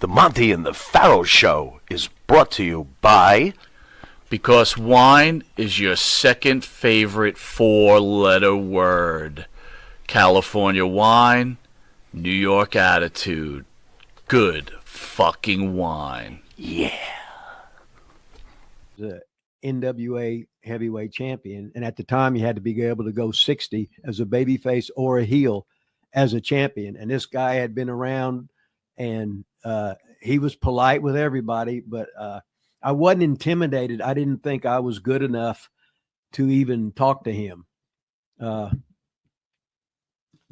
The Monte and the Pharaoh Show is brought to you by... Because wine is your second favorite four-letter word. California wine, New York attitude. Good fucking wine. Yeah. The NWA heavyweight champion, and at the time you had to be able to go 60 as a babyface or a heel as a champion. And this guy had been around, and he was polite with everybody, but I wasn't intimidated. I didn't think I was good enough to even talk to him.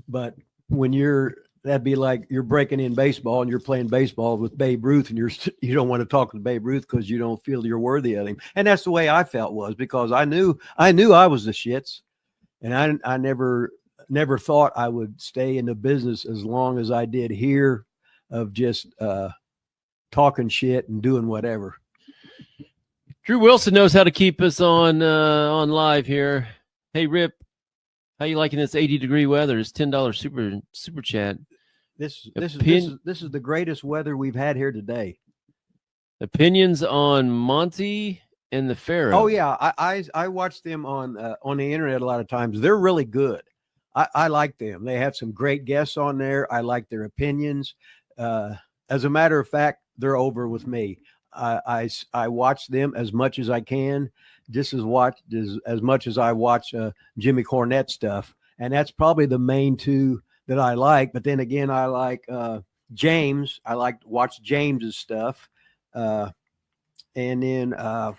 But when that'd be like you're breaking in baseball and you're playing baseball with Babe Ruth, and you don't want to talk to Babe Ruth because you don't feel you're worthy of him. And that's the way I felt, was because I knew I was the shits, and I never thought I would stay in the business as long as I did here, of just talking shit and doing whatever. Drew Wilson knows how to keep us on live here. Hey Rip, how you liking this 80-degree weather? It's $10 super chat. This is the greatest weather we've had here today. Opinions on Monte and the Pharaoh. Oh yeah, I watch them on the internet a lot of times. They're really good. I like them. They have some great guests on there. I like their opinions. As a matter of fact, they're over with me. I watch them as much as I can, just as much as I watch Jimmy Cornette stuff, and that's probably the main two that I like. But then again, I like James. I like to watch James's stuff, and then I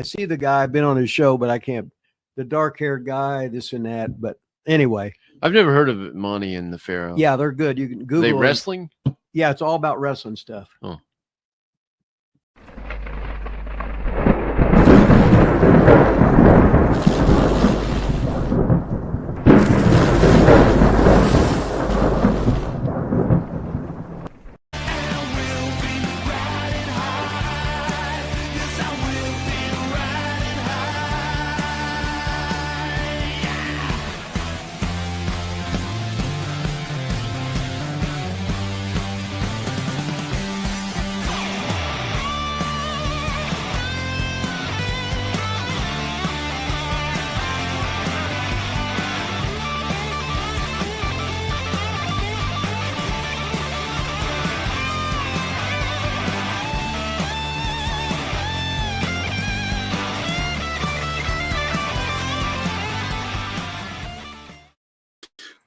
see the guy. I've been on his show, but I can't. The dark-haired guy, this and that. But anyway, I've never heard of Monte and the Pharaoh. Yeah, they're good. You can Google. They wrestling? Yeah, it's all about wrestling stuff. Oh.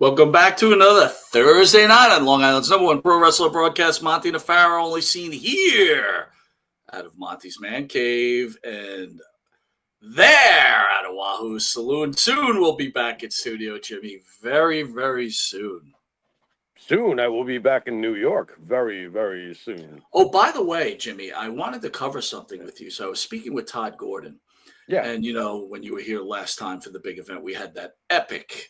Welcome back to another Thursday night on Long Island's number one pro wrestler broadcast, Monte The Pharaoh, only seen here out of Monte's Man Cave and there out of Wahoo's Saloon. Soon we'll be back at Studio Jimmy. Very, very soon. Soon I will be back in New York. Very, very soon. Oh, by the way, Jimmy, I wanted to cover something with you. So I was speaking with Todd Gordon. Yeah. And, you know, when you were here last time for the big event, we had that epic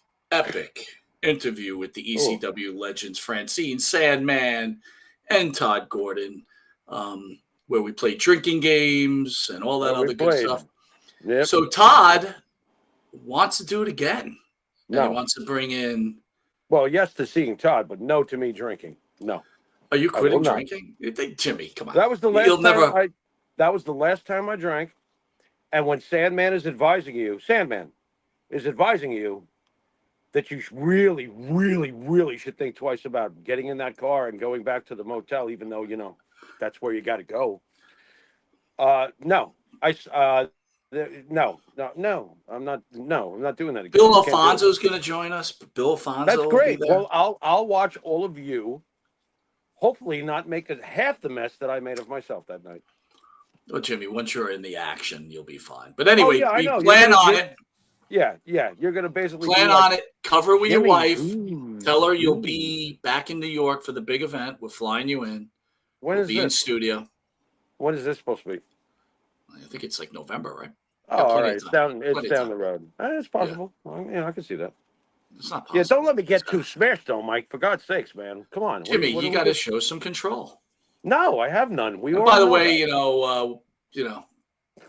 interview with the ECW legends Francine Sandman and Todd Gordon, where we played drinking games and all that other good stuff. Yep. So Todd wants to do it again. No. And he wants to bring in... Well, yes to seeing Todd, but no to me drinking. No. Are you quitting drinking? Jimmy, come on. That was the last that was the last time I drank. And when Sandman is advising you that you really, really, really should think twice about getting in that car and going back to the motel, even though, you know, that's where you got to go. No, I'm not doing that again. Bill Alfonso's going to join us. Bill Alfonso. That's great. Well, I'll watch all of you. Hopefully not make half the mess that I made of myself that night. Well, Jimmy, once you're in the action, you'll be fine. But anyway, we plan on it. Yeah. You're going to basically plan on it. Cover with your wife. Ooh. Tell her you'll be back in New York for the big event. We're flying you in. When is this? In studio. When is this supposed to be? I think it's like November, right? Oh, all right. It's down the road. It's possible. Yeah. Well, I can see that. It's not possible. Yeah, don't let me get too smashed, though, Mike. For God's sakes, man. Come on. Jimmy, you got to show some control. No, I have none. By the way,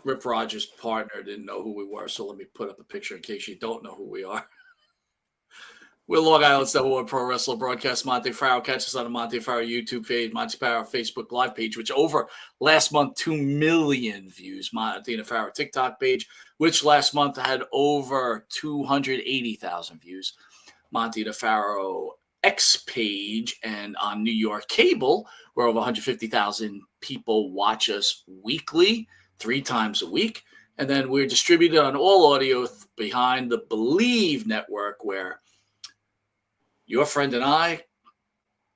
Rip Rogers' partner didn't know who we were, so let me put up a picture in case you don't know who we are. We're Long Island's #1 pro wrestler broadcast. Monte Pharaoh. Catch us on the Monte Pharaoh YouTube page, Monte Pharaoh Facebook Live page, which over last month 2 million views. Monte the Pharaoh TikTok page, which last month had over 280,000 views. Monte the Pharaoh X page, and on New York cable, where over 150,000 people watch us weekly, 3 times a week. And then we're distributed on all audio behind the Believe network, where your friend and I,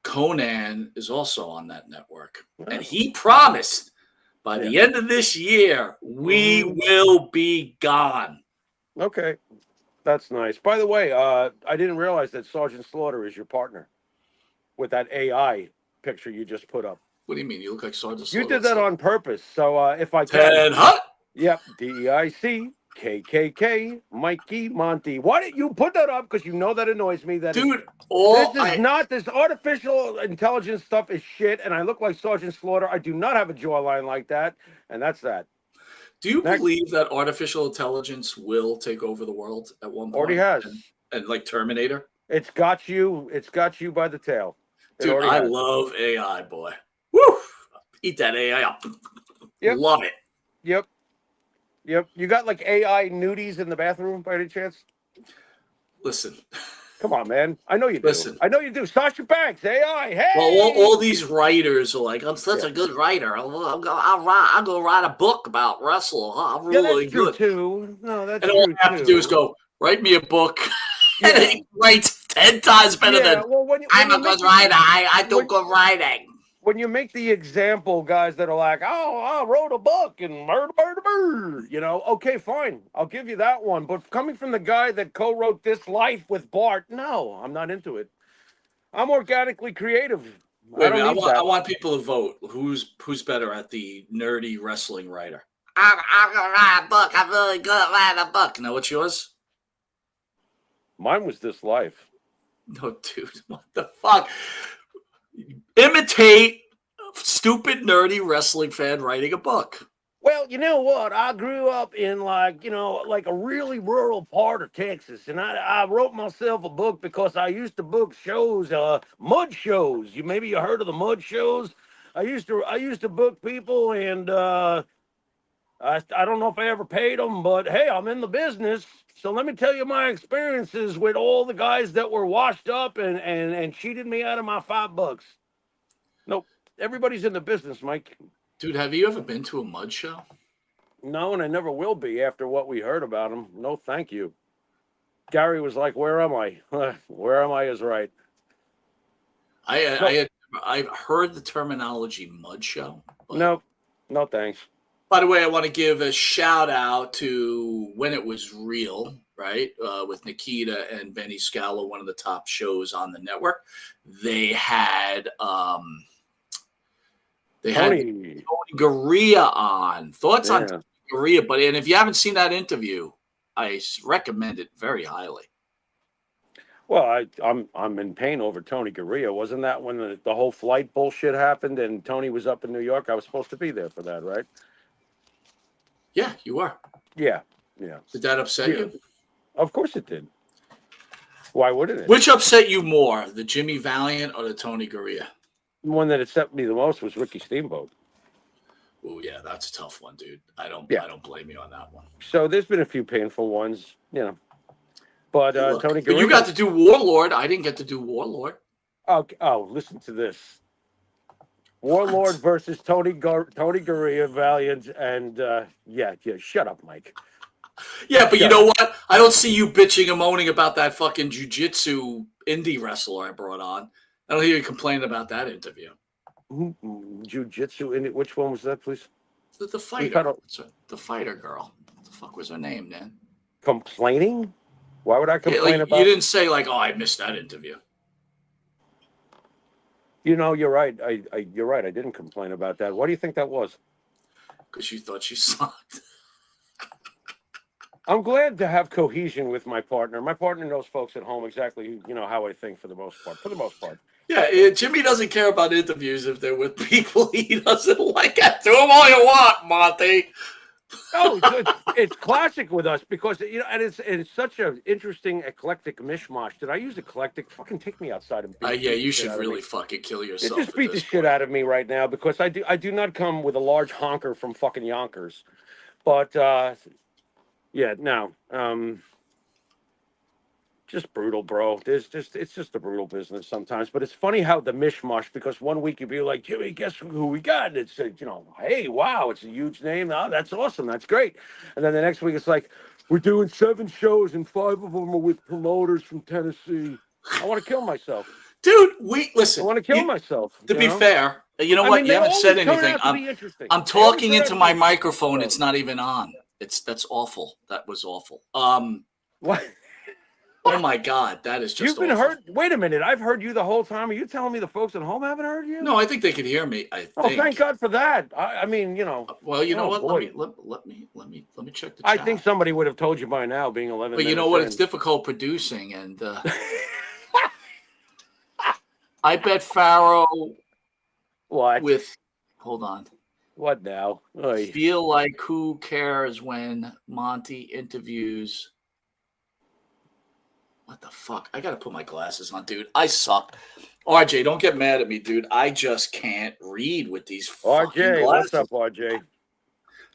Conan, is also on that network. And he promised by the end of this year, we will be gone. Okay. That's nice. By the way, I didn't realize that Sergeant Slaughter is your partner with that AI picture you just put up. What do you mean? You look like Sergeant Slaughter. You did that on purpose. So if I can. Ted Hutt. Yep. DEIC. KKK, Mikey, Monty. Why didn't you put that up? Because you know that annoys me. That dude, this artificial intelligence stuff is shit, and I look like Sergeant Slaughter. I do not have a jawline like that, and that's that. Do you believe that artificial intelligence will take over the world at one point? Already has. And like Terminator? It's got you by the tail. Dude, I love AI, boy. Woo! Eat that AI up. Yep. Love it. Yep. You got like AI nudies in the bathroom by any chance? Listen. Come on, man. I know you do. Listen. I know you do. Sasha Banks, AI. Hey. Well, all these writers are like, I'm such a good writer. I'll go write a book about wrestling. I'm really good. Too. No, that's and all I have to do is go, write me a book. And he writes 10 times better than I'm a good writer. I do good writing. When you make the example, guys that are like, oh, I wrote a book and murder, okay, fine. I'll give you that one. But coming from the guy that co-wrote This Life with Bart, no, I'm not into it. I'm organically creative. Wait a minute, I want people to vote. Who's better at the nerdy wrestling writer? I'm going to write a book. I'm really good at writing a book. Now, what's yours? Mine was This Life. No, dude, what the fuck? Imitate a stupid, nerdy wrestling fan writing a book. Well, you know what? I grew up in like a really rural part of Texas, and I wrote myself a book because I used to book shows, mud shows. Maybe you heard of the mud shows? I used to book people, and I don't know if I ever paid them, but hey, I'm in the business. So let me tell you my experiences with all the guys that were washed up and cheated me out of my $5. Nope. Everybody's in the business, Mike. Dude, have you ever been to a mud show? No, and I never will be after what we heard about him. No, thank you. Gary was like, where am I? Where am I is right. I've heard the terminology mud show. No, thanks. By the way, I want to give a shout out to When It Was Real, right? With Nikita and Benny Scala, one of the top shows on the network. They had Tony Garea on. Thoughts on Tony Garea, and if you haven't seen that interview, I recommend it very highly. Well, I'm in pain over Tony Garea. Wasn't that when the whole flight bullshit happened and Tony was up in New York? I was supposed to be there for that, right? Yeah, you are. Yeah. Did that upset you? Of course it did. Why wouldn't it? Which upset you more, the Jimmy Valiant or the Tony Garea? The one that upset me the most was Ricky Steamboat. Oh yeah, that's a tough one, dude. I don't blame you on that one. So there's been a few painful ones, But Tony Garea. But you got to do Warlord. I didn't get to do Warlord. Oh, listen to this. Warlord versus Tony Garea, Valiant, and shut up, Mike. Yeah, but you know what? I don't see you bitching and moaning about that fucking jiu-jitsu indie wrestler I brought on. I don't hear you complaining about that interview. Jiu-jitsu, which one was that, please? The fighter. The fighter girl. What the fuck was her name, man? Complaining? Why would I complain about? You didn't say like, "Oh, I missed that interview." You're right. You're right. I didn't complain about that. Why do you think that was? Because you thought she sucked. I'm glad to have cohesion with my partner. My partner knows folks at home exactly, how I think for the most part. Yeah, Jimmy doesn't care about interviews if they're with people he doesn't like. Do them all you want, Monty. Oh, it's classic with us because and it's such an interesting eclectic mishmash. Did I use eclectic? Fucking take me outside and beat Yeah, the you shit should out of really me. fucking kill You yourself. just beat the shit out of me right now because I do not come with a large honker from fucking Yonkers, but yeah, no, just brutal, bro. It's just a brutal business sometimes. But it's funny how the mishmash, because one week you'd be like, Jimmy, guess who we got? And it's hey, wow, it's a huge name. Oh, that's awesome. That's great. And then the next week it's like, we're doing 7 shows and 5 of them are with promoters from Tennessee. I want to kill myself. Dude, listen. I want to kill myself. To be fair, you know I what? mean, You they haven't said always turn anything. out to be interesting. I'm They always talking turn out into to my be microphone. interesting. It's not even on. That's awful. That was awful. What? Oh my God, that is just You've been awful. heard. Wait a minute, I've heard you the whole time. Are you telling me the folks at home haven't heard you? No, I think they could hear me. I think. Oh, thank God for that. I mean, Well, you know what? boy. Let me check the chat. I think somebody would have told you by now, being 11. But you know what? It's difficult producing, and I bet Pharaoh What? Hold on. What now? Oy. Feel like who cares when Monty interviews? What the fuck? I gotta put my glasses on, dude. I suck. RJ, don't get mad at me, dude. I just can't read with these fucking RJ, glasses. what's up, RJ?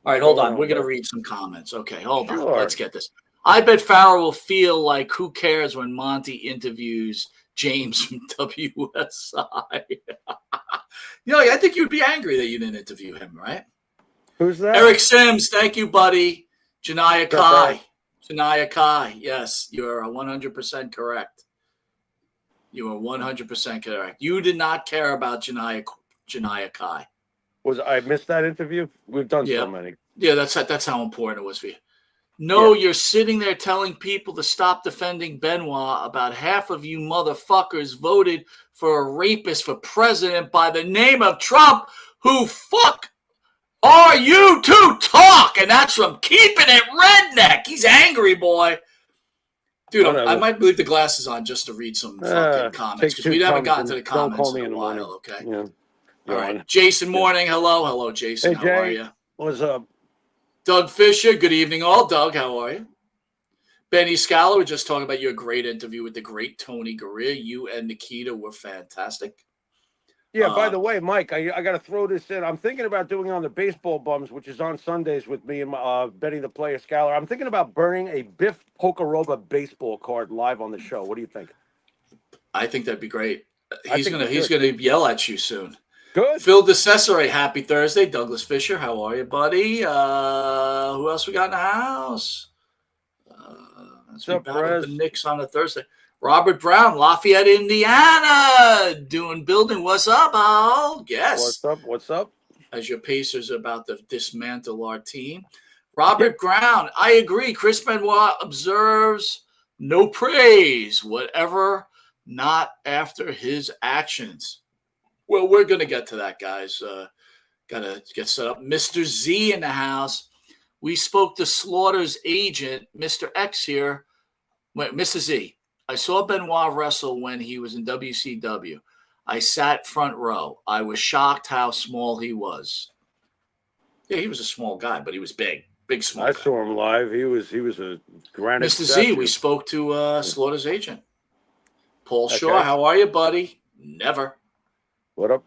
All right, hold on. We're gonna read some comments. Okay, hold on. Sure. Let's get this. I bet Pharaoh will feel like who cares when Monty interviews James from WSI. I think you'd be angry that you didn't interview him, right? Who's that? Eric Sims, thank you, buddy. Janaya What's up, Kai. Janaya Kai. Yes, you're 100% correct. You are 100% correct. You did not care about Janaya Kai. I missed that interview? We've done so many. Yeah, that's how important it was for you. No, You're sitting there telling people to stop defending Benoit. About half of you motherfuckers voted for a rapist for president by the name of Trump. Who fuck are you to talk? And that's from Keeping It Redneck. He's angry, boy. Dude, I might leave the glasses on just to read some fucking comments because we haven't gotten to the comments in a while, okay? Yeah. All right. Jason Morning, hello. Hello, Jason. Hey, Jay. How are you? What's up? Doug Fisher, good evening all. Doug, how are you? Benny Scala, we're just talking about your great interview with the great Tony Gurria. You and Nikita were fantastic. Yeah, by the way, Mike, I got to throw this in. I'm thinking about doing on the Baseball Bums, which is on Sundays with me and Benny the Player Scalar. I'm thinking about burning a Biff Pokeroba baseball card live on the show. What do you think? I think that'd be great. He's gonna yell at you soon. Good. Phil DeCesare, happy Thursday. Douglas Fisher, how are you, buddy? Who else we got in the house? Let's be battling the Knicks on a Thursday. Robert Brown, Lafayette, Indiana, doing building. What's up, Al? Yes. What's up? As your Pacers are about to dismantle our team. Robert Brown, I agree. Chris Benoit observes no praise, whatever, not after his actions. Well, we're going to get to that, guys. Got to get set up. Mr. Z in the house. We spoke to Slaughter's agent, Mr. X here. Wait, Mr. Z. I saw Benoit wrestle when he was in WCW. I sat front row. I was shocked how small he was. Yeah, he was a small guy, but he was big small guy. I saw him live. He was a granite Mr. statue. Z, we spoke to Slaughter's agent. Paul Shaw, how are you, buddy? Never. What up?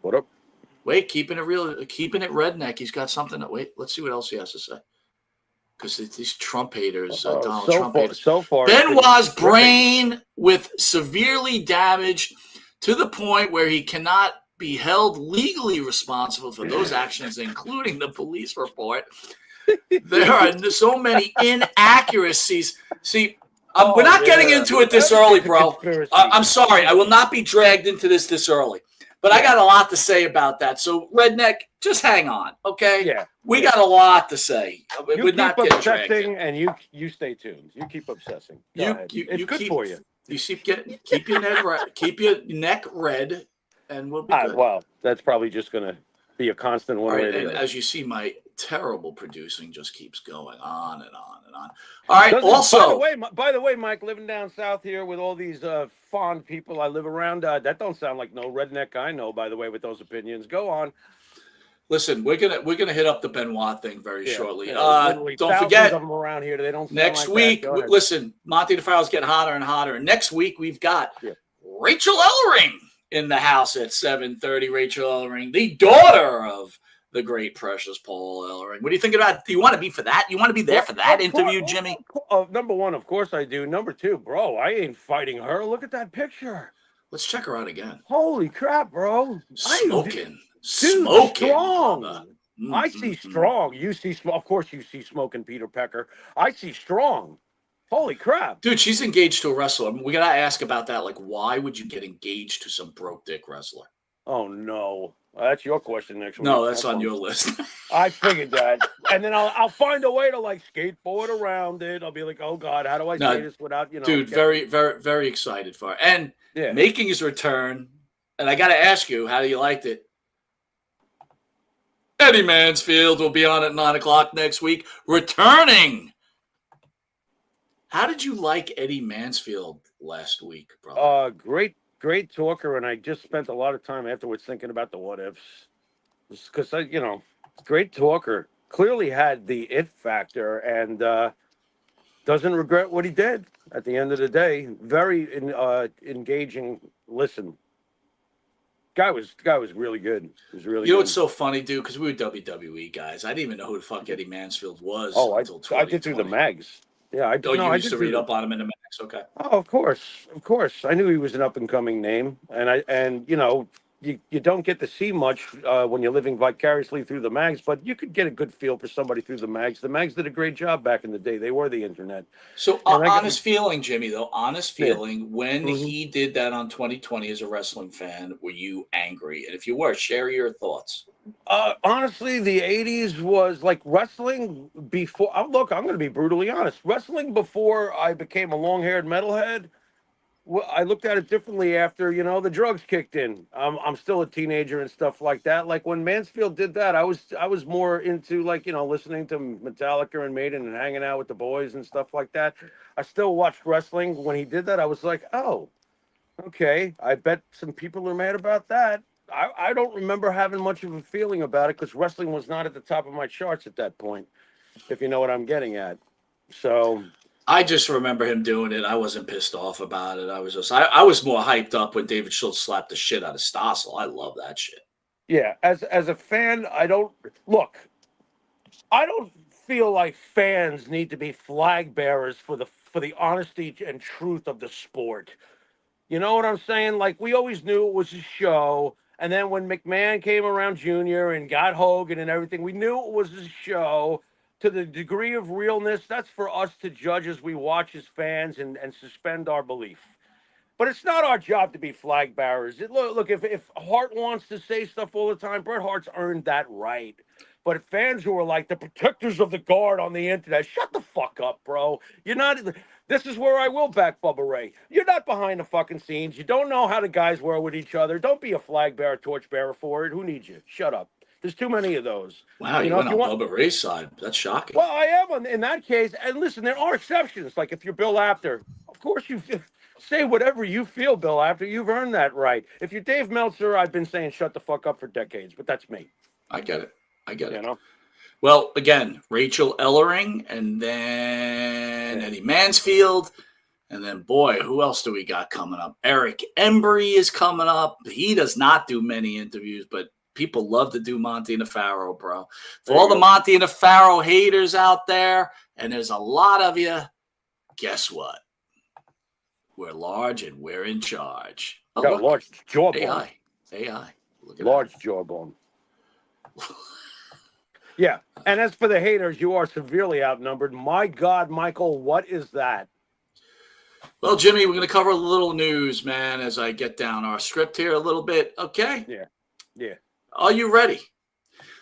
Wait, keeping it redneck. He's got something. Wait, let's see what else he has to say. Because these Trump haters, Donald Trump haters. So far, Benoit's brain with severely damaged to the point where he cannot be held legally responsible for those actions, including the police report. There are so many inaccuracies. See, we're not getting into it this early, bro. I'm sorry. I will not be dragged into this early. But I got a lot to say about that. So, Redneck, just hang on, okay? Yeah. We got a lot to say. You keep obsessing, and you stay tuned. You keep obsessing. It's good for you. You keep your neck red, and we'll be good. Well, that's probably just going to be a constant one way or the other. As you see, my terrible producing just keeps going on and on and on. All right. Also, by the way, Mike, living down south here with all these fond people I live around, that don't sound like no redneck I know. By the way, with those opinions, go on. Listen, we're gonna hit up the Benoit thing very shortly. Yeah, literally Don't thousands forget, of them around here. They don't sound next like week. that. Go ahead. Listen, Monte The Pharaoh's getting hotter and hotter. Next week we've got Yeah. Rachel Ellering in the house at 7:30. Rachel Ellering, the daughter of the great precious Paul Ellering. What do you think about? Do you want to be for that? You want to be there for that interview, Jimmy? Number one, of course I do. Number two, bro, I ain't fighting her. Look at that picture. Let's check her out again. Holy crap, bro! Smoking, Dude, strong. brother. I see strong. You see, of course, you see smoking Peter Pecker. I see strong. Holy crap, Dude, she's engaged to a wrestler. We gotta ask about that. Like, why would you get engaged to some broke dick wrestler? Oh no, that's your question next week. No, that's on your list. I figured that, and then I'll find a way to like skateboard around it. I'll be like, oh god, how do I say this without Dude, very, very, very excited for it. And making his return. And I gotta ask you, how do you liked it? Eddie Mansfield will be on at 9:00 next week, returning. How did you like Eddie Mansfield last week, bro? Great talker, and I just spent a lot of time afterwards thinking about the what ifs, because great talker. Clearly had the it factor, and doesn't regret what he did. At the end of the day, very engaging. Listen. Guy was really good. He was really. You know what's so funny, dude? Because we were WWE guys. I didn't even know who the fuck Eddie Mansfield was. Oh, until I did through the mags. Yeah, I did. Oh, no, you I used to did read up on him in the mags. Okay. Oh, of course. I knew he was an up and coming name, and you don't get to see much when you're living vicariously through the mags, but you could get a good feel for somebody through the mags. The mags did a great job back in the day. They were the internet. So honest feeling, Jimmy, though, honest feeling, when he did that on 2020 as a wrestling fan, were you angry? And if you were, share your thoughts. Honestly, the 80s was like wrestling before. Look, I'm going to be brutally honest. Wrestling before I became a long-haired metalhead, well, I looked at it differently after, the drugs kicked in. I'm still a teenager and stuff like that. Like when Mansfield did that, I was more into listening to Metallica and Maiden and hanging out with the boys and stuff like that. I still watched wrestling. When he did that, I was like, oh, okay. I bet some people are mad about that. I don't remember having much of a feeling about it because wrestling was not at the top of my charts at that point, if you know what I'm getting at. So I just remember him doing it. I wasn't pissed off about it. I was more hyped up when David Schultz slapped the shit out of Stossel. I love that shit. Yeah, as a fan, I don't feel like fans need to be flag bearers for the honesty and truth of the sport. You know what I'm saying? Like we always knew it was a show. And then when McMahon came around Jr. and got Hogan and everything, we knew it was a show. To the degree of realness, that's for us to judge as we watch as fans and suspend our belief. But it's not our job to be flag bearers. Look, if Hart wants to say stuff all the time, Bret Hart's earned that right. But fans who are like the protectors of the guard on the internet, shut the fuck up, bro. You're not. This is where I will back Bubba Ray. You're not behind the fucking scenes. You don't know how the guys were with each other. Don't be a flag bearer, torch bearer for it. Who needs you? Shut up. There's too many of those. Wow, you went on Bubba Ray's side. That's shocking. Well, I am in that case. And listen, there are exceptions. Like if you're Bill Apter, of course you say whatever you feel, Bill Apter. You've earned that right. If you're Dave Meltzer, I've been saying shut the fuck up for decades, but that's me. I get it. You know? Well, again, Rachel Ellering, and then Eddie Mansfield, and then, boy, who else do we got coming up? Eric Embry is coming up. He does not do many interviews, but people love to do Monte The Pharaoh, bro. For all the Monte The Pharaoh haters out there, and there's a lot of you, guess what? We're large and we're in charge. Got a large jawbone. AI. Look at large jawbone. Yeah, and as for the haters, you are severely outnumbered. My God, Michael, what is that? Well, Jimmy, we're going to cover a little news, man, as I get down our script here a little bit. Okay? Yeah. Are you ready?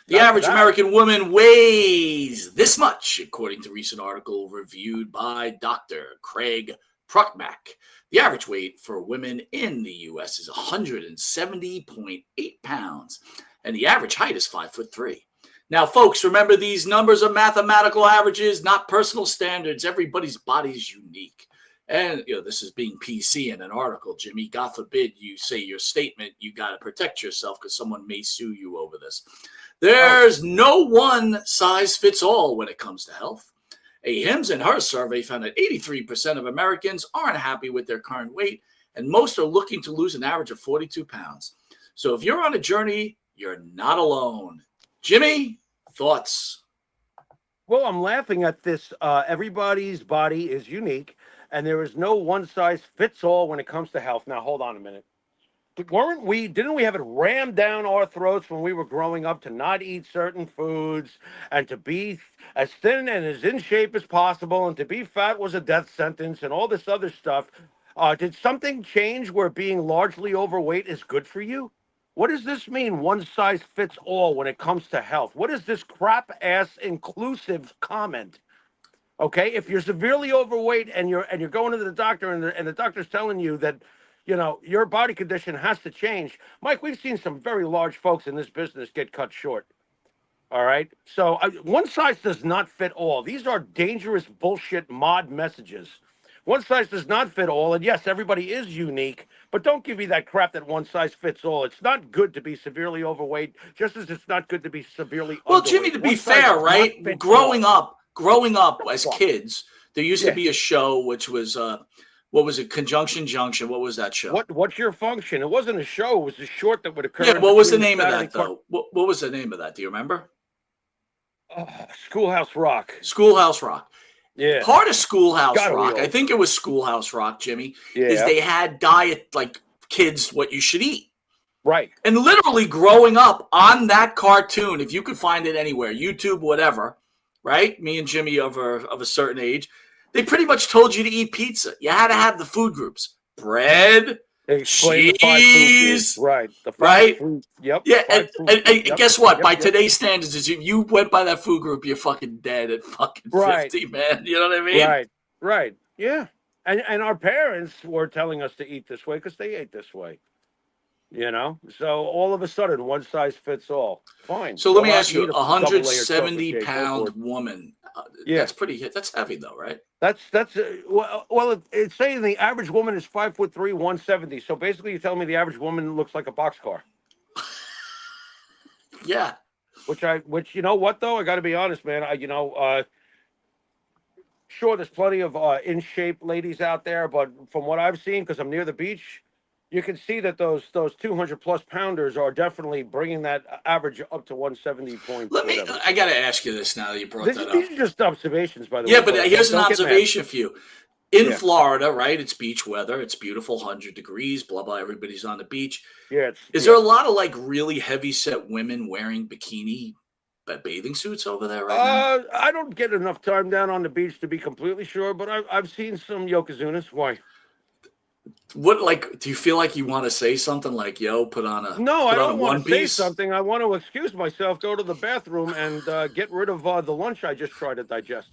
The average American woman weighs this much, according to a recent article reviewed by Dr. Craig Pruckmack. The average weight for women in the U.S. is 170.8 pounds, and the average height is 5'3". Now, folks, remember these numbers are mathematical averages, not personal standards. Everybody's body is unique. And, this is being PC in an article, Jimmy. God forbid you say your statement. You got to protect yourself because someone may sue you over this. There's no one size fits all when it comes to health. A Hims and Hers survey found that 83% of Americans aren't happy with their current weight, and most are looking to lose an average of 42 pounds. So if you're on a journey, you're not alone. Jimmy, thoughts? Well, I'm laughing at this. Everybody's body is unique, and there is no one size fits all when it comes to health. Now, hold on a minute. Didn't we have it rammed down our throats when we were growing up to not eat certain foods and to be as thin and as in shape as possible, and to be fat was a death sentence and all this other stuff? Did something change where being largely overweight is good for you? What does this mean, one size fits all when it comes to health? What is this crap ass inclusive comment? Okay, if you're severely overweight and you're going to the doctor and the doctor's telling you that, you know, your body condition has to change. Mike, we've seen some very large folks in this business get cut short. All right, so one size does not fit all. These are dangerous bullshit mod messages. One size does not fit all, and yes, everybody is unique, but don't give me that crap that one size fits all. It's not good to be severely overweight, just as it's not good to be severely Well, underweight. Jimmy, to be One size fair, does right? not fit Growing all. up as kids, there used to be a show which was what was it? Conjunction Junction. What was that show? What's your function? It wasn't a show. It was a short that would occur. Yeah, what was the between name of Saturday that though? What was the name of that? Do you remember? Schoolhouse Rock. Schoolhouse Rock. Yeah. Part of Schoolhouse Gotta be Rock, I old. think it was Schoolhouse Rock, Jimmy, is Yeah. they had diet like kids what you should eat. Right. And literally growing up on that cartoon, if you could find it anywhere, YouTube, whatever, right? Me and Jimmy of a certain age, they pretty much told you to eat pizza. You had to have the food groups: bread, Explain the 5 food cheese, groups. Right. The 5 right? food. Yep. Yeah, 5 food and groups. Yep. guess what? Yep. By Yep. today's standards, if you went by that food group, you're fucking dead at fucking Right. 50, man. You know what I mean? Right. Right. Yeah. And our parents were telling us to eat this way because they ate this way. You know, so all of a sudden, one size fits all. Fine. So let Go me out ask and you, eat a a double layered chocolate cake. Go for 170-pound it. woman, Yeah. that's heavy though, right? That's it's saying the average woman is 5'3", 170. So basically, you're telling me the average woman looks like a boxcar. Yeah. Which you know what though, I got to be honest, man. Sure, there's plenty of in shape ladies out there, but from what I've seen, because I'm near the beach, you can see that those 200+ pounders are definitely bringing that average up to 170 point. I got to ask you this now that you brought that up. These are just observations, by the way. Yeah, but folks. here's an Don't get mad. observation for you. In Yeah. Florida, right? It's beach weather. It's beautiful, 100 degrees, blah, blah. Everybody's on the beach. Yeah. Is there a lot of like really heavy set women wearing bikini bathing suits over there right now? I don't get enough time down on the beach to be completely sure, but I've seen some Yokozunas. Why? What, like, do you feel like you want to say something like, yo, No, I don't want one to say piece? something. I want to excuse myself, go to the bathroom, and get rid of the lunch I just tried to digest.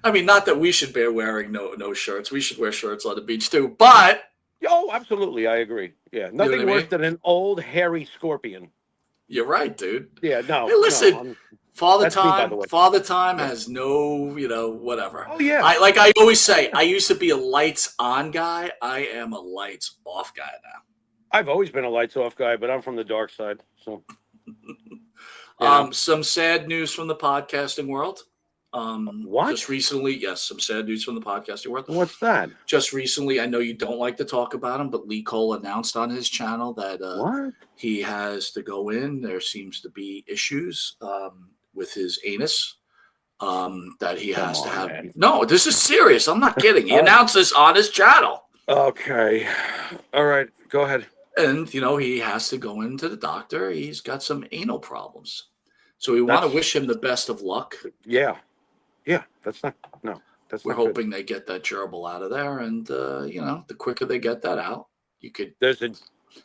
I mean, not that we should bear wearing no shirts. We should wear shirts on the beach too. But Oh, absolutely, I agree. Yeah, nothing what I worse mean? than an old hairy scorpion. you're right, dude. Yeah, no. Hey, listen, no, Father that's me, by the Time, way. Father Time has no, whatever. Oh yeah. I always say, I used to be a lights on guy. I am a lights off guy now. I've always been a lights off guy, but I'm from the dark side. So. Some sad news from the podcasting world. What? Just recently, yes, some sad news from the podcasting world. What's that? Just recently, I know you don't like to talk about him, but Lee Cole announced on his channel that What? he has to go in. There seems to be issues with his anus that he has to have. Man. No, this is serious. I'm not kidding. He Oh. announced this on his channel. Okay. All right. Go ahead. And, he has to go into the doctor. He's got some anal problems. So we want to wish him the best of luck. Yeah. Yeah. That's not. No. That's We're not good. hoping they get that gerbil out of there. And, the quicker they get that out, you could. There's a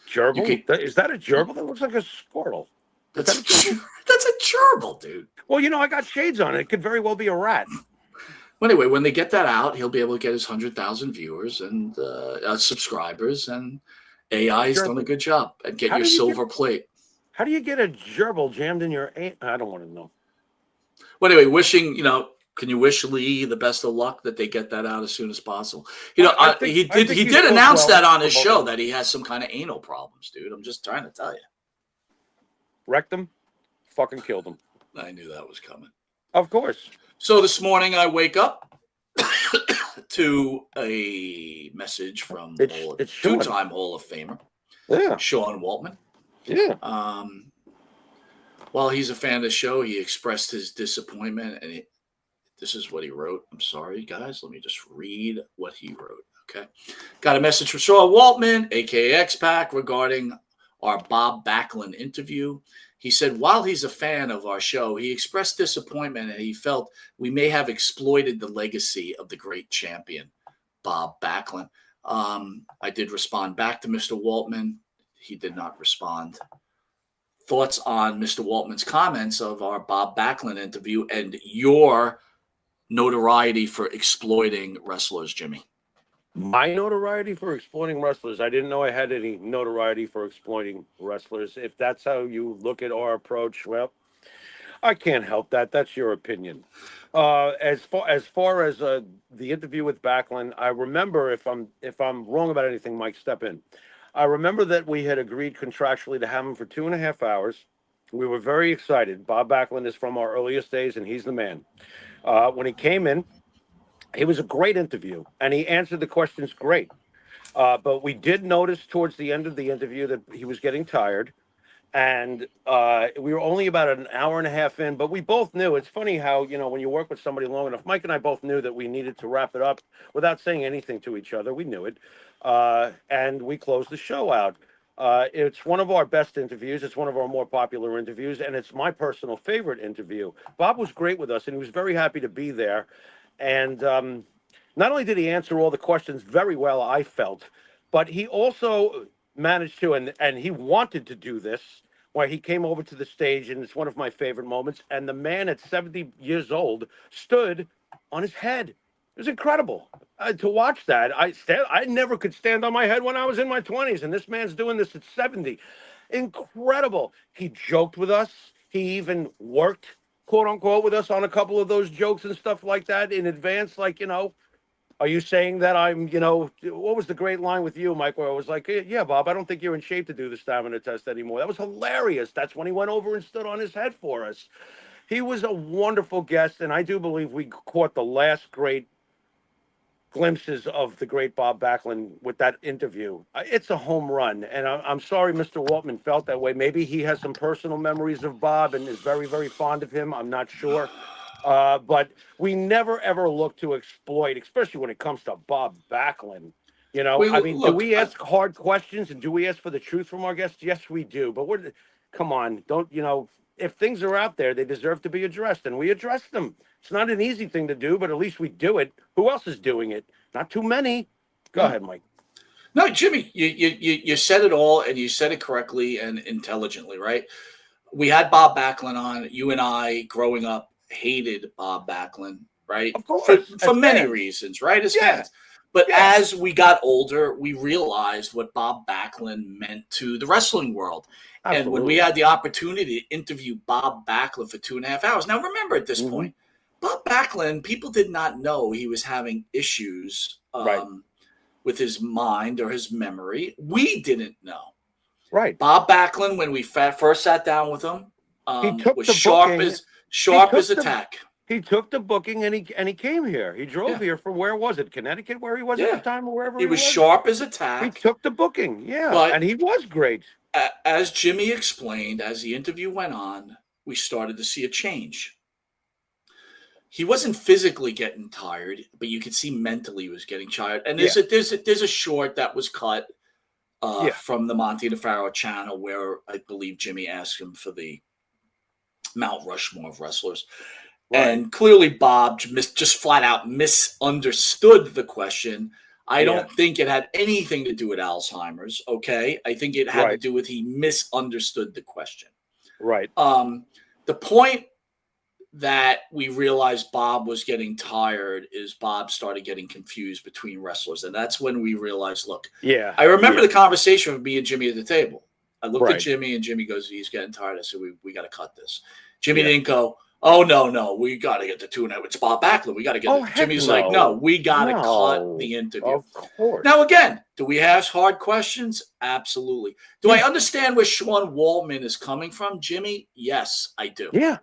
gerbil. Is that a gerbil? That looks like a squirrel. Is that a gerbil? That's a gerbil, dude. Well, I got shades on it. It could very well be a rat. Well, anyway, when they get that out, he'll be able to get his 100,000 viewers and subscribers, and AI's done a good job and get your silver plate. How do you get a gerbil jammed in your? I don't want to know. Well, anyway, can you wish Lee the best of luck that they get that out as soon as possible? He did announce that on his show that he has some kind of anal problems, dude. I'm just trying to tell you. Rectum, Fucking killed him. I knew that was coming. Of course. So this morning I wake up to a message from It's Sean. two-time Hall of Famer, Yeah. Sean Waltman. Yeah. While he's a fan of the show, he expressed his disappointment, and this is what he wrote. I'm sorry, guys. Let me just read what he wrote. Okay. Got a message from Sean Waltman, a.k.a. X-Pac, regarding our Bob Backlund interview. He said, while he's a fan of our show, he expressed disappointment and he felt we may have exploited the legacy of the great champion, Bob Backlund. I did respond back to Mr. Waltman. He did not respond. Thoughts on Mr. Waltman's comments of our Bob Backlund interview and your notoriety for exploiting wrestlers, Jimmy? My notoriety for exploiting wrestlers. I didn't know I had any notoriety for exploiting wrestlers. If that's how you look at our approach, well, I can't help that. That's your opinion. As far as the interview with Backlund, I remember, if I'm wrong about anything, Mike, step in. I remember that we had agreed contractually to have him for 2.5 hours. We were very excited. Bob Backlund is from our earliest days, and he's the man. When he came in, it was a great interview, and he answered the questions great. But we did notice towards the end of the interview that he was getting tired, and we were only about an hour and a half in, but we both knew. It's funny how, when you work with somebody long enough, Mike and I both knew that we needed to wrap it up without saying anything to each other. We knew it. And we closed the show out. It's one of our best interviews. It's one of our more popular interviews, and it's my personal favorite interview. Bob was great with us, and he was very happy to be there. And not only did he answer all the questions very well, I felt, but he also managed to, and he wanted to do this, where he came over to the stage, and it's one of my favorite moments, and the man at 70 years old stood on his head. It was incredible to watch that. I never could stand on my head when I was in my 20s, and this man's doing this at 70. Incredible. He joked with us. He even worked, quote unquote, with us on a couple of those jokes and stuff like that in advance. Like, are you saying that I'm, what was the great line with you, Mike, where I was like, yeah, Bob, I don't think you're in shape to do the stamina test anymore. That was hilarious. That's when he went over and stood on his head for us. He was a wonderful guest, and I do believe we caught the last great glimpses of the great Bob Backlund with that interview. It's a home run, and I'm sorry Mr. Waltman felt that way. Maybe he has some personal memories of Bob and is very, very fond of him. I'm not sure. But we never, ever look to exploit, especially when it comes to Bob Backlund. Do we ask hard questions and do we ask for the truth from our guests? Yes, we do. But come on, if things are out there, they deserve to be addressed, and we address them. It's not an easy thing to do, but at least we do it. Who else is doing it? Not too many. Go ahead, Mike. No, Jimmy, you said it all, and you said it correctly and intelligently, right? We had Bob Backlund on. You and I, growing up, hated Bob Backlund, right? Of course. For many reasons, right? As fans. But as we got older, we realized what Bob Backlund meant to the wrestling world. Absolutely. And when we had the opportunity to interview Bob Backlund for 2.5 hours. Now, remember at this point, Bob Backlund, people did not know he was having issues with his mind or his memory. We didn't know. Right. Bob Backlund, when we first sat down with him, was sharp as a tack. He took the booking and he came here. He drove here from, where was it? Connecticut, where he was at the time, or wherever he was. He was sharp as a tack. He took the booking, and he was great. As Jimmy explained, as the interview went on, we started to see a change. He wasn't physically getting tired, but you could see mentally he was getting tired. And there's a short that was cut from the Monte The Pharaoh channel where I believe Jimmy asked him for the Mount Rushmore of wrestlers. Right. And clearly Bob just flat out misunderstood the question. I don't think it had anything to do with Alzheimer's, okay? I think it had to do with he misunderstood the question. Right. The point that we realized Bob was getting tired is Bob started getting confused between wrestlers. And that's when we realized, look, I remember the conversation with me and Jimmy at the table. I looked at Jimmy and Jimmy goes, he's getting tired. I said, we got to cut this. Jimmy didn't go, oh no, we got to get the 2 night with Bob Backlund. We got to get Oh, it. heck Jimmy's no. like, no, we got to cut No, the interview. of course. Now, again, do we have hard questions? Absolutely. Do I Yeah. understand where Sean Waltman is coming from, Jimmy? Yes, I do. Yeah.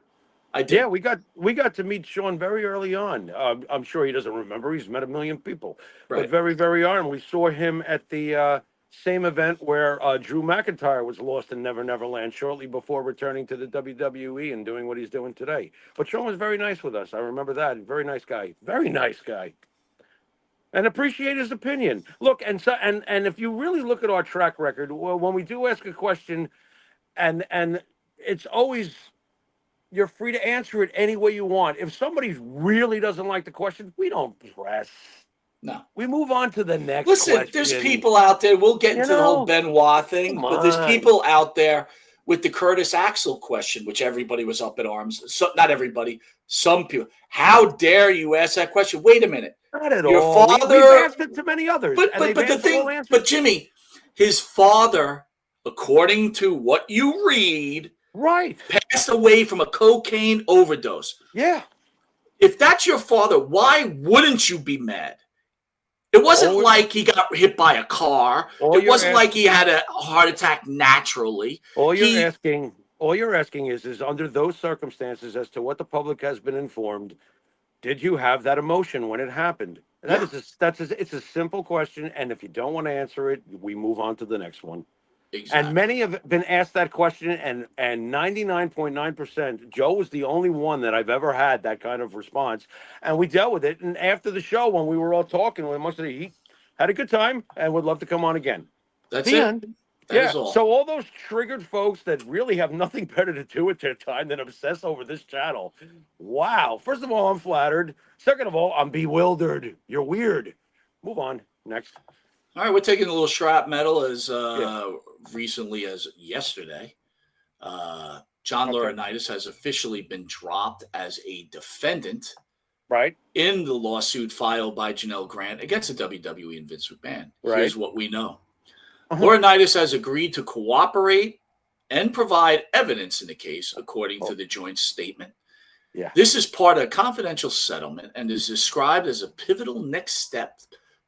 I do. Yeah, we got to meet Sean very early on. I'm sure he doesn't remember. He's met a million people, Right. but very, very early on, we saw him at the same event where Drew McIntyre was lost in Never Never Land shortly before returning to the WWE and doing what he's doing today. But Sean was very nice with us. I remember that. Very nice guy. Very nice guy. And appreciate his opinion. Look, and if you really look at our track record, well, when we do ask a question, and it's always, you're free to answer it any way you want. If somebody really doesn't like the question, we don't press. No. We move on to the next Listen, question. there's people out there. We'll get into the whole Benoit thing, come but there's on. people out there with the Curtis Axel question, which everybody was up in arms. So, not everybody, some people. How dare you ask that question? Wait a minute. Not at Your all. father- We've asked it to many others. But and they've the answered all thing, answers. but Jimmy, his father, according to what you read, Right. passed away from a cocaine overdose. Yeah. If that's your father, why wouldn't you be mad? It wasn't like he got hit by a car. It wasn't like he had a heart attack naturally. All you're asking is under those circumstances, as to what the public has been informed, did you have that emotion when it happened? It's a simple question, and if you don't want to answer it, we move on to the next one. Exactly. And many have been asked that question, and 99.9%, Joe was the only one that I've ever had that kind of response, and we dealt with it. And after the show, when we were all talking, he had a good time and would love to come on again. That's The it. end. That is all. So all those triggered folks that really have nothing better to do with their time than obsess over this channel. Wow. First of all, I'm flattered. Second of all, I'm bewildered. You're weird. Move on. Next. All right, we're taking a little shrapnel as recently as yesterday. John Laurinaitis has officially been dropped as a defendant in the lawsuit filed by Janelle Grant against the WWE and Vince McMahon. Here's what we know. Laurinaitis has agreed to cooperate and provide evidence in the case, according to the joint statement. This is part of a confidential settlement and is described as a pivotal next step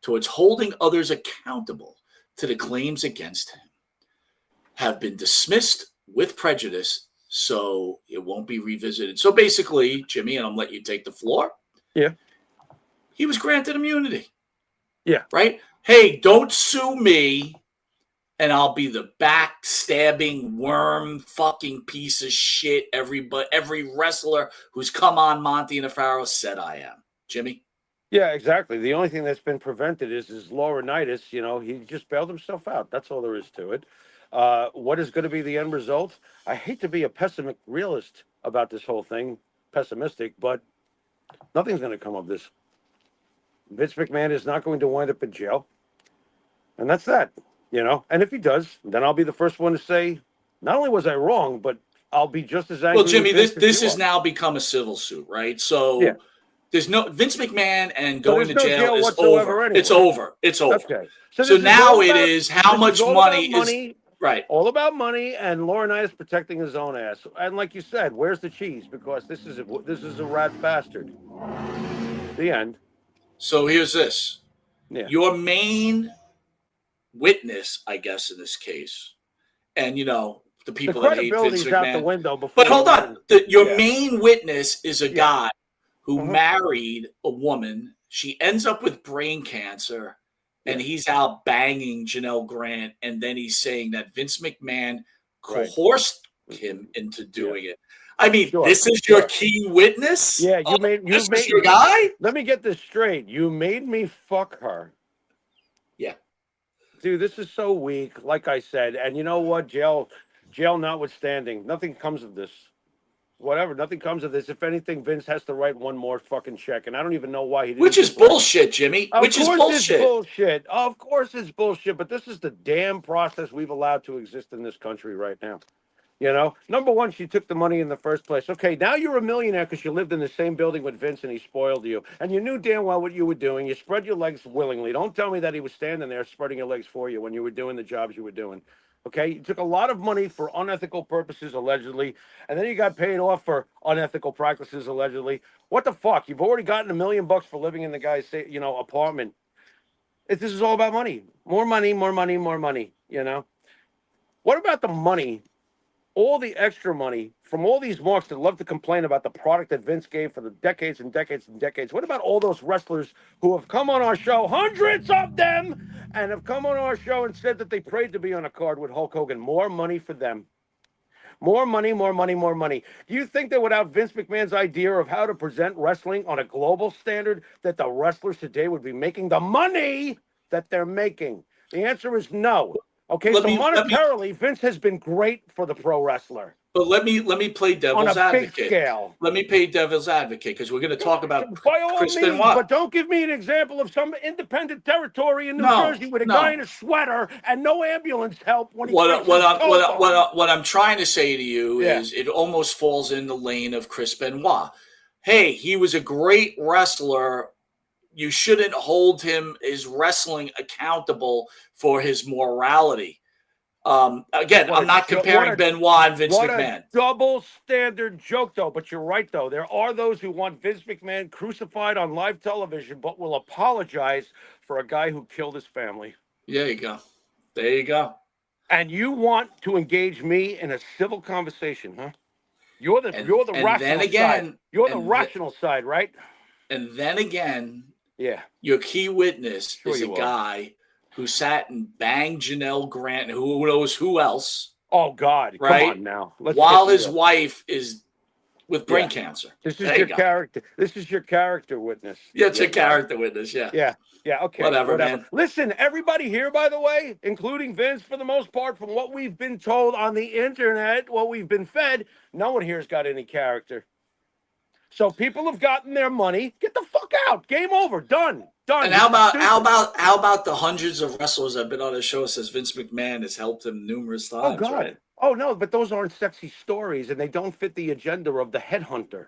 towards holding others accountable to the claims against him. Have been dismissed with prejudice, so it won't be revisited. So basically, Jimmy, and I'm letting you take the floor. Yeah. He was granted immunity. Yeah. Right? Hey, don't sue me, and I'll be the backstabbing worm fucking piece of shit every wrestler who's come on Monte and the Pharaoh said I am. Jimmy? Yeah, exactly. The only thing that's been prevented is Laurinaitis. He just bailed himself out. That's all there is to it. What is going to be the end result? I hate to be a pessimistic realist about this whole thing, but nothing's going to come of this. Vince McMahon is not going to wind up in jail. And that's that, And if he does, then I'll be the first one to say, not only was I wrong, but I'll be just as angry. Well, Jimmy, this has now become a civil suit, right? So there's no Vince McMahon and going to jail is over. Anyway. It's over. Okay. So now it is how much money is right. All about money and Laurinaitis protecting his own ass. And like you said, where's the cheese? Because this is a rat bastard. The end. So here's this. Yeah. Your main witness, I guess, in this case, and the people that hate Vince McMahon. Out the window before but hold on, your main witness is a guy who married a woman. She ends up with brain cancer, and he's out banging Janelle Grant, and then he's saying that Vince McMahon coerced him into doing it. I mean, this is your key witness? Yeah, this is your guy? Let me get this straight. You made me fuck her. Yeah. Dude, this is so weak, like I said. And you know what? Jail notwithstanding, nothing comes of this. Whatever, nothing comes of this. If anything, Vince has to write one more fucking check, and I don't even know why he didn't. Which is bullshit, Jimmy. Which is bullshit. Bullshit. Of course it's bullshit, but this is the damn process we've allowed to exist in this country right now. Number one, she took the money in the first place. Okay, now you're a millionaire because you lived in the same building with Vince and he spoiled you. And you knew damn well what you were doing. You spread your legs willingly. Don't tell me that he was standing there spreading your legs for you when you were doing the jobs you were doing. Okay, you took a lot of money for unethical purposes, allegedly, and then you got paid off for unethical practices, allegedly. What the fuck? You've already gotten $1 million for living in the guy's, apartment. This is all about money. More money, more money, more money. What about the money? All the extra money from all these marks that love to complain about the product that Vince gave for the decades and decades and decades. What about all those wrestlers who have come on our show, hundreds of them, and have come on our show and said that they prayed to be on a card with Hulk Hogan? More money for them. More money, more money, more money. Do you think that without Vince McMahon's idea of how to present wrestling on a global standard, that the wrestlers today would be making the money that they're making? The answer is no. Okay, so monetarily, Vince has been great for the pro wrestler. But let me play devil's on a advocate. Big scale. Let me play devil's advocate because we're going to talk about by all Chris means, Benoit. But don't give me an example of some independent territory in New Jersey with a guy in a sweater and no ambulance help when he what I'm trying to say to you is it almost falls in the lane of Chris Benoit. Hey, he was a great wrestler. You shouldn't hold his wrestling accountable for his morality. Again, I'm not comparing Benoit and Vince McMahon. A double standard joke, though. But you're right, though. There are those who want Vince McMahon crucified on live television, but will apologize for a guy who killed his family. There you go. There you go. And you want to engage me in a civil conversation, huh? You're the rational side. You're the rational side, right? And then again, your key witness is a guy who sat and banged Janelle Grant, and who knows who else. Oh, God. Right? Come on now. While his wife is with brain cancer. This is your character. This is your character witness. Yeah, it's your character witness, yeah. Yeah, okay. Whatever, man. Listen, everybody here, by the way, including Vince, for the most part, from what we've been told on the internet, what we've been fed, no one here's got any character. So people have gotten their money. Get the fuck out. Game over. Done. And how about the hundreds of wrestlers that have been on the show says Vince McMahon has helped him numerous times? Oh, God. Right? Oh, no, but those aren't sexy stories, and they don't fit the agenda of the headhunter,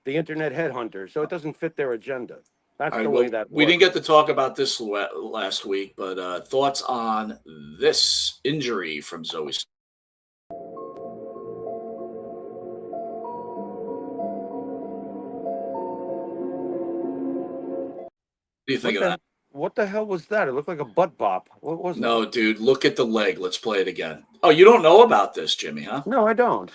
the internet headhunter. So it doesn't fit their agenda. That's the way that works. We didn't get to talk about this last week, but thoughts on this injury from Zoe? What do you think of that? What the hell was that? It looked like a butt bop. What was that? No, dude, look at the leg. Let's play it again. Oh, you don't know about this, Jimmy, huh? No, I don't.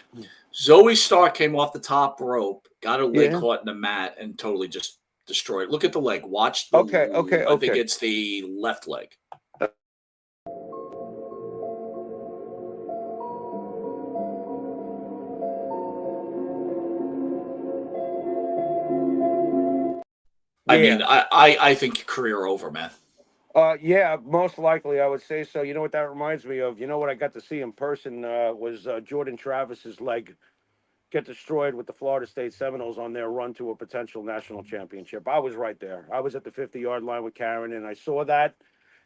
Zoe Stark came off the top rope, got her leg caught in the mat, and totally just destroyed. Look at the leg. Watch the I think it's the left leg. I mean, I think career over, man. Yeah, most likely I would say so. You know what that reminds me of? You know what I got to see in person was Jordan Travis's leg get destroyed with the Florida State Seminoles on their run to a potential national championship. I was right there. I was at the 50-yard line with Karen, and I saw that,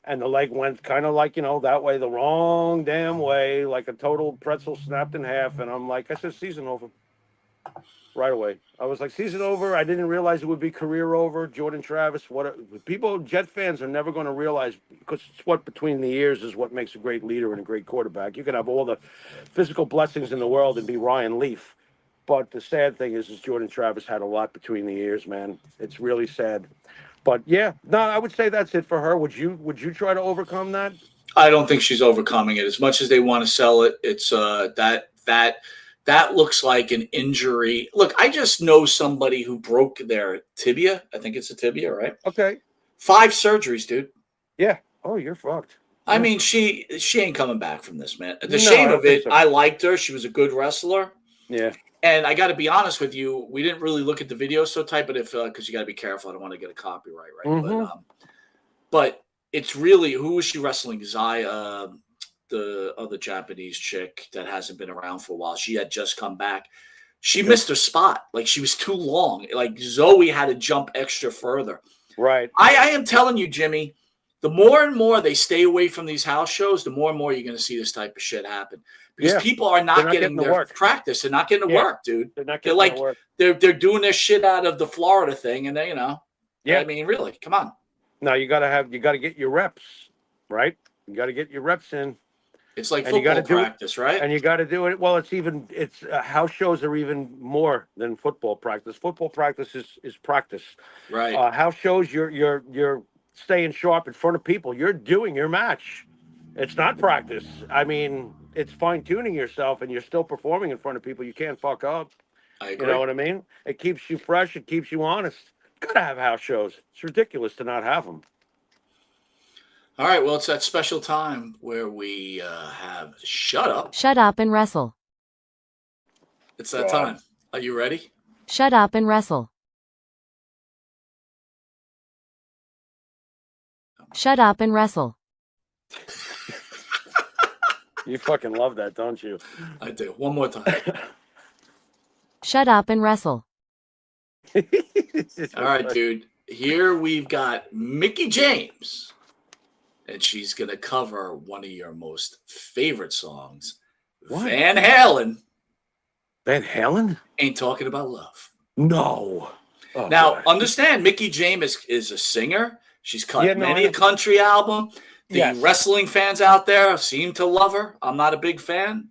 and the leg went kind of like, that way, the wrong damn way, like a total pretzel snapped in half, and I'm like, I said, season over. Right away. I was like, season over. I didn't realize it would be career over. Jordan Travis, Jet fans are never going to realize, because it's what between the ears is what makes a great leader and a great quarterback. You can have all the physical blessings in the world and be Ryan Leaf. But the sad thing is Jordan Travis had a lot between the ears, man. It's really sad. But yeah, no, I would say that's it for her. Would you try to overcome that? I don't think she's overcoming it. As much as they want to sell it, it's that looks like an injury. Look, I just know somebody who broke their tibia. I think it's a tibia, right? Okay. 5 surgeries, dude. Yeah. Oh, you're fucked. I mean, she ain't coming back from this, man. The shame of it, I liked her. She was a good wrestler. Yeah. And I got to be honest with you, we didn't really look at the video so tight, but because you got to be careful, I don't want to get a copyright, right? Mm-hmm. But it's really, who was she wrestling? Zaya, the other Japanese chick that hasn't been around for a while. She had just come back. She missed her spot. Like, she was too long. Like, Zoe had to jump extra further. Right. I am telling you, Jimmy, the more and more they stay away from these house shows, the more and more you're going to see this type of shit happen. Because people are not getting their work. Practice. They're not getting to work, dude. They're not getting to work. They're doing their shit out of the Florida thing, and they, I mean, really, come on. No, you got to get your reps, right? You got to get your reps in. It's like And you gotta football do it. practice, right? And you got to do it. Well, it's house shows are even more than football practice. Football practice is practice. Right. House shows, you're staying sharp in front of people. You're doing your match. It's not practice. I mean, it's fine tuning yourself, and you're still performing in front of people. You can't fuck up. I You know agree. what I mean? It keeps you fresh. It keeps you honest. Gotta have house shows. It's ridiculous to not have them. All right. Well, it's that special time where we have Shut Up. Shut up and wrestle. It's that God. time. Are you ready? Shut up and wrestle. Shut up and wrestle. You fucking love that, don't you? I do. One more time. Shut up and wrestle. All right, dude. Here we've got Mickey James, and she's going to cover one of your most favorite songs, What? Van Halen. Van Halen? Ain't Talking About Love. No. Oh, Now, God. understand, Mickey James is a singer. She's cut Yeah, no, many I know. a country album. The Yes. wrestling fans out there seem to love her. I'm not a big fan.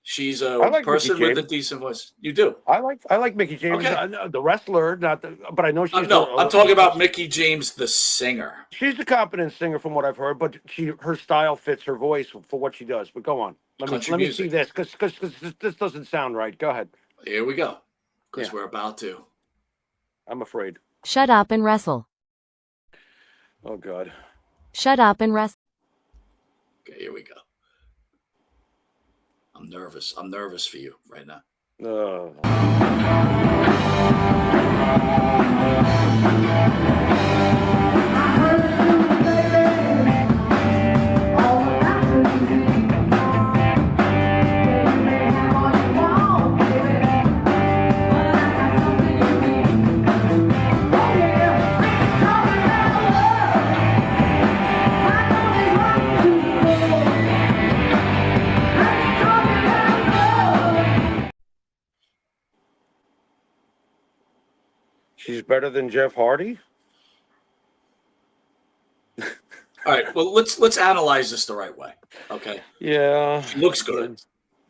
She's a I like person Mickey with a James. decent voice. You do? I like Mickey James. Okay. I know the wrestler, but I know she's No, I'm talking about Mickey James, the singer. She's a competent singer from what I've heard, but her style fits her voice for what she does. But go on, let Country me see music. this because this doesn't sound right. Go ahead. Here we go. Because Yeah. we're about to. I'm afraid. Shut up and wrestle. Oh God. Shut up and wrestle. Okay, here we go. I'm nervous. I'm nervous for you right now. She's better than Jeff Hardy. All right. Well, let's analyze this the right way. Okay. Yeah. She looks good.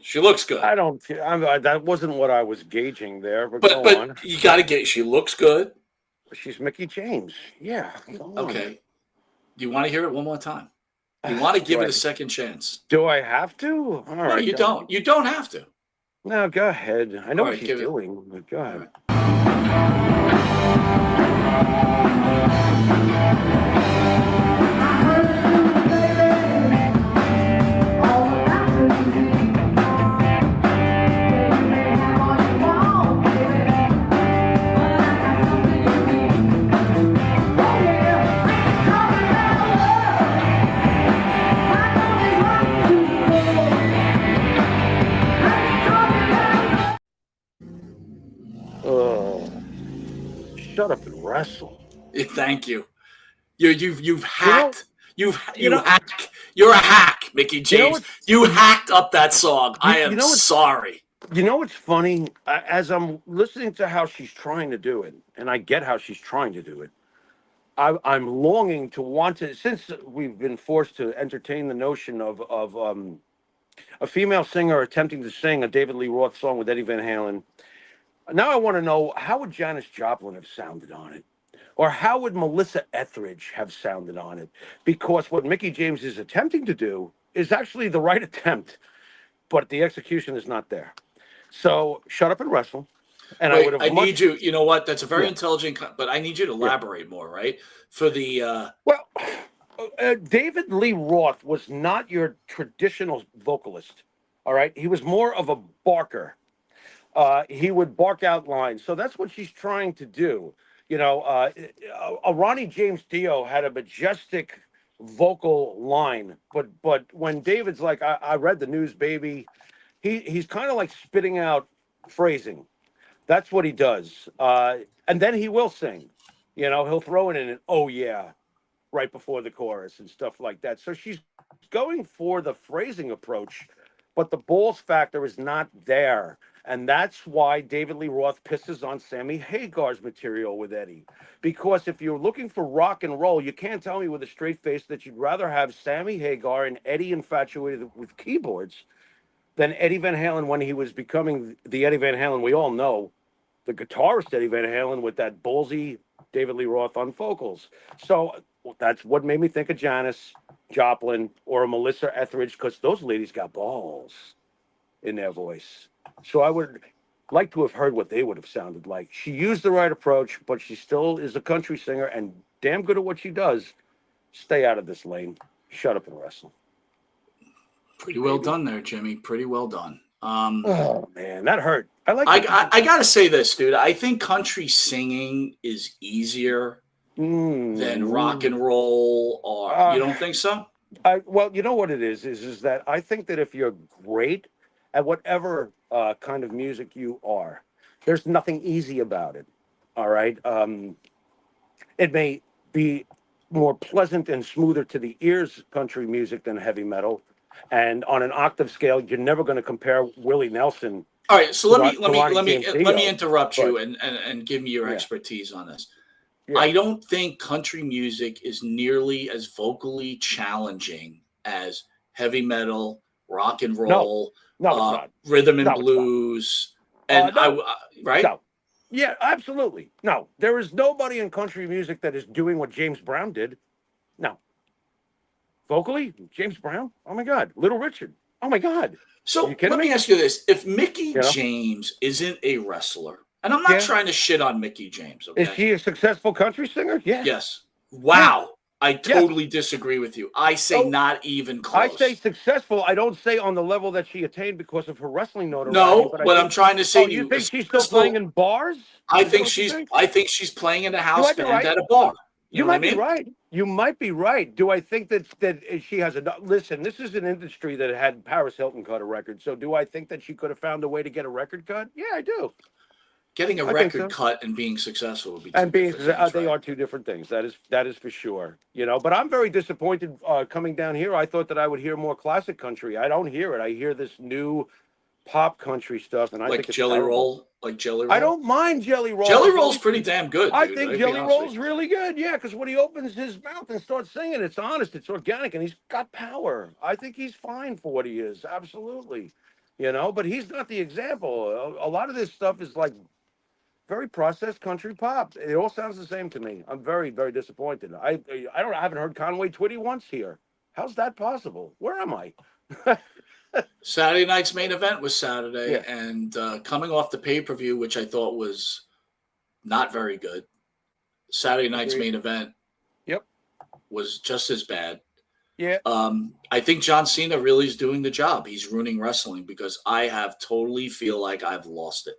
She looks good. I don't. That wasn't what I was gauging there. But go But on. you got to get. She looks good. She's Mickey James. Yeah. Go on. Okay. Do you want to hear it one more time? You want to give it a second chance? Do I have to? All No, right. you don't. You don't have to. No, go ahead. I know All what right, she's give it- doing. But go ahead. All right. Shut up and wrestle. Thank you. You've hacked. you You know- hack. You're a hack, Mickey James. what's- You hacked up that song. I am you know what's- sorry. You know what's funny? As I'm listening to how she's trying to do it, and I get how she's trying to do it, I'm longing to want to, since we've been forced to entertain the notion of a female singer attempting to sing a David Lee Roth song with Eddie Van Halen. Now I want to know, how would Janis Joplin have sounded on it? Or how would Melissa Etheridge have sounded on it? Because what Mickey James is attempting to do is actually the right attempt, but the execution is not there. So shut up and wrestle. And Wait, I would have need you. You know what? That's a very Yeah. intelligent, but I need you to elaborate more, right? For the Well, David Lee Roth was not your traditional vocalist. All right. He was more of a barker. He would bark out lines. So that's what she's trying to do. You know, Ronnie James Dio had a majestic vocal line, but when David's like, I read the news, baby, he's kind of like spitting out phrasing. That's what he does. And then he will sing. You know, he'll throw it in and, oh, yeah, right before the chorus and stuff like that. So she's going for the phrasing approach, but the balls factor is not there. And that's why David Lee Roth pisses on Sammy Hagar's material with Eddie. Because if you're looking for rock and roll, you can't tell me with a straight face that you'd rather have Sammy Hagar and Eddie infatuated with keyboards than Eddie Van Halen when he was becoming the Eddie Van Halen we all know, the guitarist Eddie Van Halen with that ballsy David Lee Roth on vocals. So that's what made me think of Janis Joplin or a Melissa Etheridge, because those ladies got balls in their voice. So I would like to have heard what they would have sounded like. She used the right approach, but she still is a country singer and damn good at what she does. Stay out of this lane. Shut up and wrestle. Pretty well done there, Jimmy. Pretty well done. Oh man, that hurt. I gotta say this, dude. I think country singing is easier than rock and roll. Or you don't think so? Well, you know what it is that I think that if you're great at whatever kind of music you are, there's nothing easy about it. All right. It may be more pleasant and smoother to the ears, country music, than heavy metal. And on an octave scale, you're never going to compare Willie Nelson. All right, so let Ronnie me interrupt you but, and give me your expertise on this. Yeah. I don't think country music is nearly as vocally challenging as heavy metal, rock and roll, No, it's not. rhythm and blues, and right? No. Yeah, absolutely. No, there is nobody in country music that is doing what James Brown did. No. Vocally, James Brown? Oh my God. Little Richard? Oh my God. So let me ask you this. If Mickey James isn't a wrestler, and I'm not trying to shit on Mickey James, okay? Is she a successful country singer? Yeah. Yes. Wow. Yeah. I totally disagree with you. I say not even close. I say successful. I don't say on the level that she attained because of her wrestling notoriety. No, but I'm trying to say you think she's still playing in bars? I think she's playing in a house band at a bar. You might be right. You might be right. Do I think that she has a listen? This is an industry that had Paris Hilton cut a record. So do I think that she could have found a way to get a record cut? Yeah, I do. Getting a record cut and being successful would be they are two different things. That is for sure. You know, but I'm very disappointed coming down here. I thought that I would hear more classic country. I don't hear it. I hear this new pop country stuff, and I think it's Jelly Roll. Like Jelly Roll. I don't mind Jelly Roll. Jelly Roll's pretty damn good. Dude. I think Jelly Roll's really good. Yeah, because when he opens his mouth and starts singing, it's honest, it's organic, and he's got power. I think he's fine for what he is. Absolutely. You know, but he's not the example. A lot of this stuff is like very processed country pop. It all sounds the same to me. I'm very, very disappointed. I haven't heard Conway Twitty once here. How's that possible? Where am I? Saturday night's main event was Saturday, and coming off the pay-per-view, which I thought was not very good, Saturday night's main event was just as bad. Yeah. I think John Cena really is doing the job. He's ruining wrestling because I totally feel like I've lost it.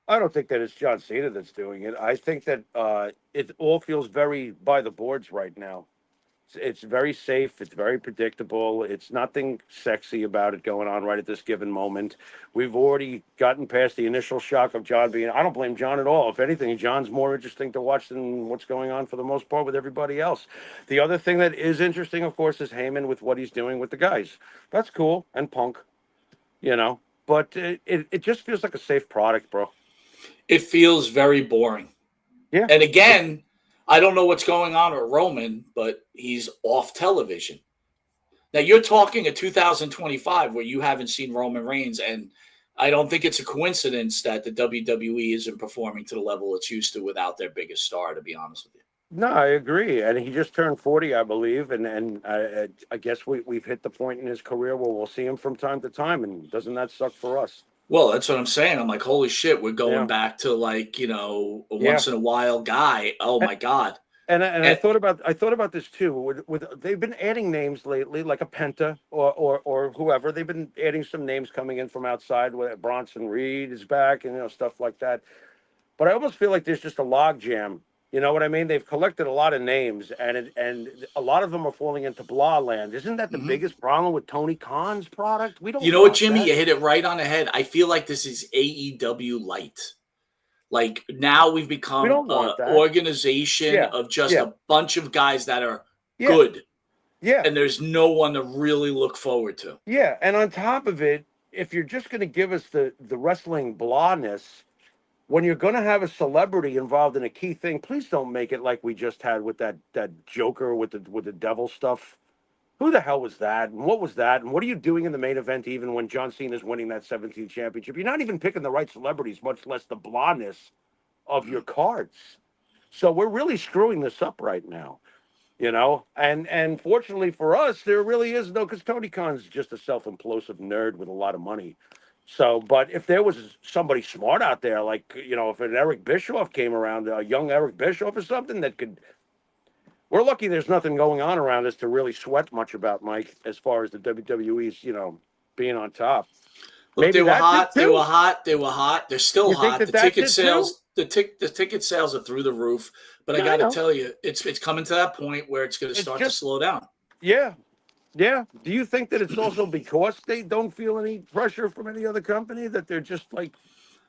I don't think that it's John Cena that's doing it. I think that it all feels very by the boards right now. It's very safe. It's very predictable. It's nothing sexy about it going on right at this given moment. We've already gotten past the initial shock of John being. I don't blame John at all. If anything, John's more interesting to watch than what's going on for the most part with everybody else. The other thing that is interesting, of course, is Heyman with what he's doing with the guys. That's cool. And Punk, you know. But it just feels like a safe product, bro. It feels very boring. Yeah. And again, I don't know what's going on with Roman, but he's off television. Now, you're talking a 2025 where you haven't seen Roman Reigns, and I don't think it's a coincidence that the WWE isn't performing to the level it's used to without their biggest star, to be honest with you. No, I agree. And he just turned 40, I believe. And I guess we've hit the point in his career where we'll see him from time to time. And doesn't that suck for us? Well, that's what I'm saying. I'm like, holy shit, we're going back to like, you know, a once in a while guy. Oh my God. And I thought about this too. With they've been adding names lately, like a Penta or whoever. They've been adding some names coming in from outside. Where Bronson Reed is back, and stuff like that. But I almost feel like there's just a log jam. You know what I mean? They've collected a lot of names, and a lot of them are falling into blah land. Isn't that the biggest problem with Tony Khan's product? We don't. You know what, Jimmy? You hit it right on the head. I feel like this is AEW light. Like now we've become an organization of just a bunch of guys that are good. Yeah. and there's no one to really look forward to. Yeah, and on top of it, if you're just going to give us the wrestling blahness, when you're going to have a celebrity involved in a key thing, please don't make it like we just had with that Joker with the devil stuff. Who the hell was that? And what was that? And what are you doing in the main event even when John Cena's winning that 17th championship? You're not even picking the right celebrities, much less the blahness of your cards. So we're really screwing this up right now. And fortunately for us, there really is no, because Tony Khan's just a self-implosive nerd with a lot of money. So, but if there was somebody smart out there, like, if an Eric Bischoff came around, a young Eric Bischoff or something that could, we're lucky there's nothing going on around us to really sweat much about, Mike, as far as the WWE's, being on top. Look, Maybe they were that's hot. it They too. were hot. They were hot. They're still You think hot. that that's it too? The ticket sales are through the roof. But I Yeah, I got to know. tell you, it's coming to that point where it's going to It's start to just- slow down. Yeah. Yeah. Do you think that it's also because they don't feel any pressure from any other company, that they're just like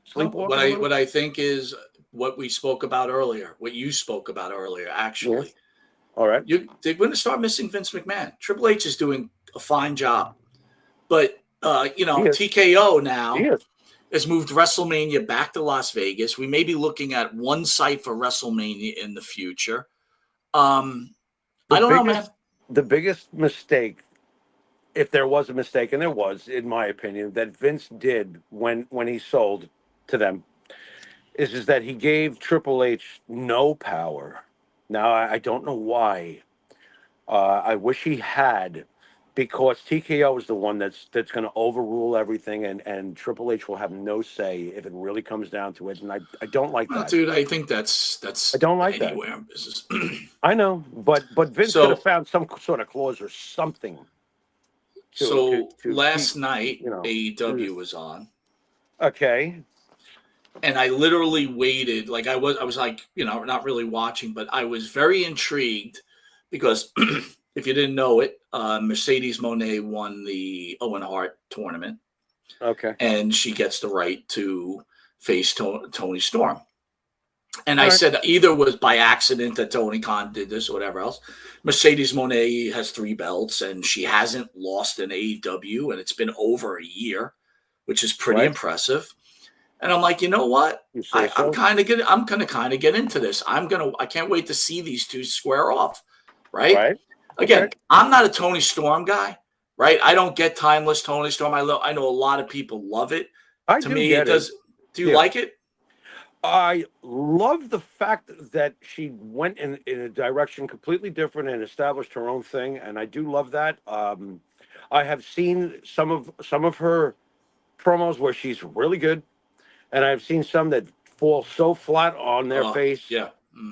sleepwalking? What I think is what we spoke about earlier, what you spoke about earlier, actually. Yes. All right. They're going to start missing Vince McMahon. Triple H is doing a fine job. But, Yes. TKO now Yes. has moved WrestleMania back to Las Vegas. We may be looking at one site for WrestleMania in the future. I don't know, man. The biggest mistake, if there was a mistake, and there was, in my opinion, that Vince did when he sold to them, is that he gave Triple H no power. Now, I don't know why. I wish he had, because TKO is the one that's going to overrule everything, and Triple H will have no say if it really comes down to it. And I don't like Well, that. dude, I think that's I don't like that. anywhere in business. I know, but Vince could have found some sort of clause or something. to last keep, night, AEW was on. Okay. And I literally waited, like I was like, not really watching, but I was very intrigued because if you didn't know it, Mercedes Moné won the Owen Hart tournament. Okay. And she gets the right to face Tony Storm. And I right. said either was by accident that Tony Khan did this or whatever else. Mercedes Moné has 3 belts and she hasn't lost in AEW, and it's been over a year, which is pretty impressive. And I'm like, you know what? I'm kind of good. I'm gonna kind of get into this. I can't wait to see these two square off. Right. Again, I'm not a Tony Storm guy. Right. I don't get timeless Tony Storm. I know a lot of people love it. To me, it does. Do you like it? I love the fact that she went in a direction completely different and established her own thing, and I do love that. I have seen some of her promos where she's really good, and I've seen some that fall so flat on their face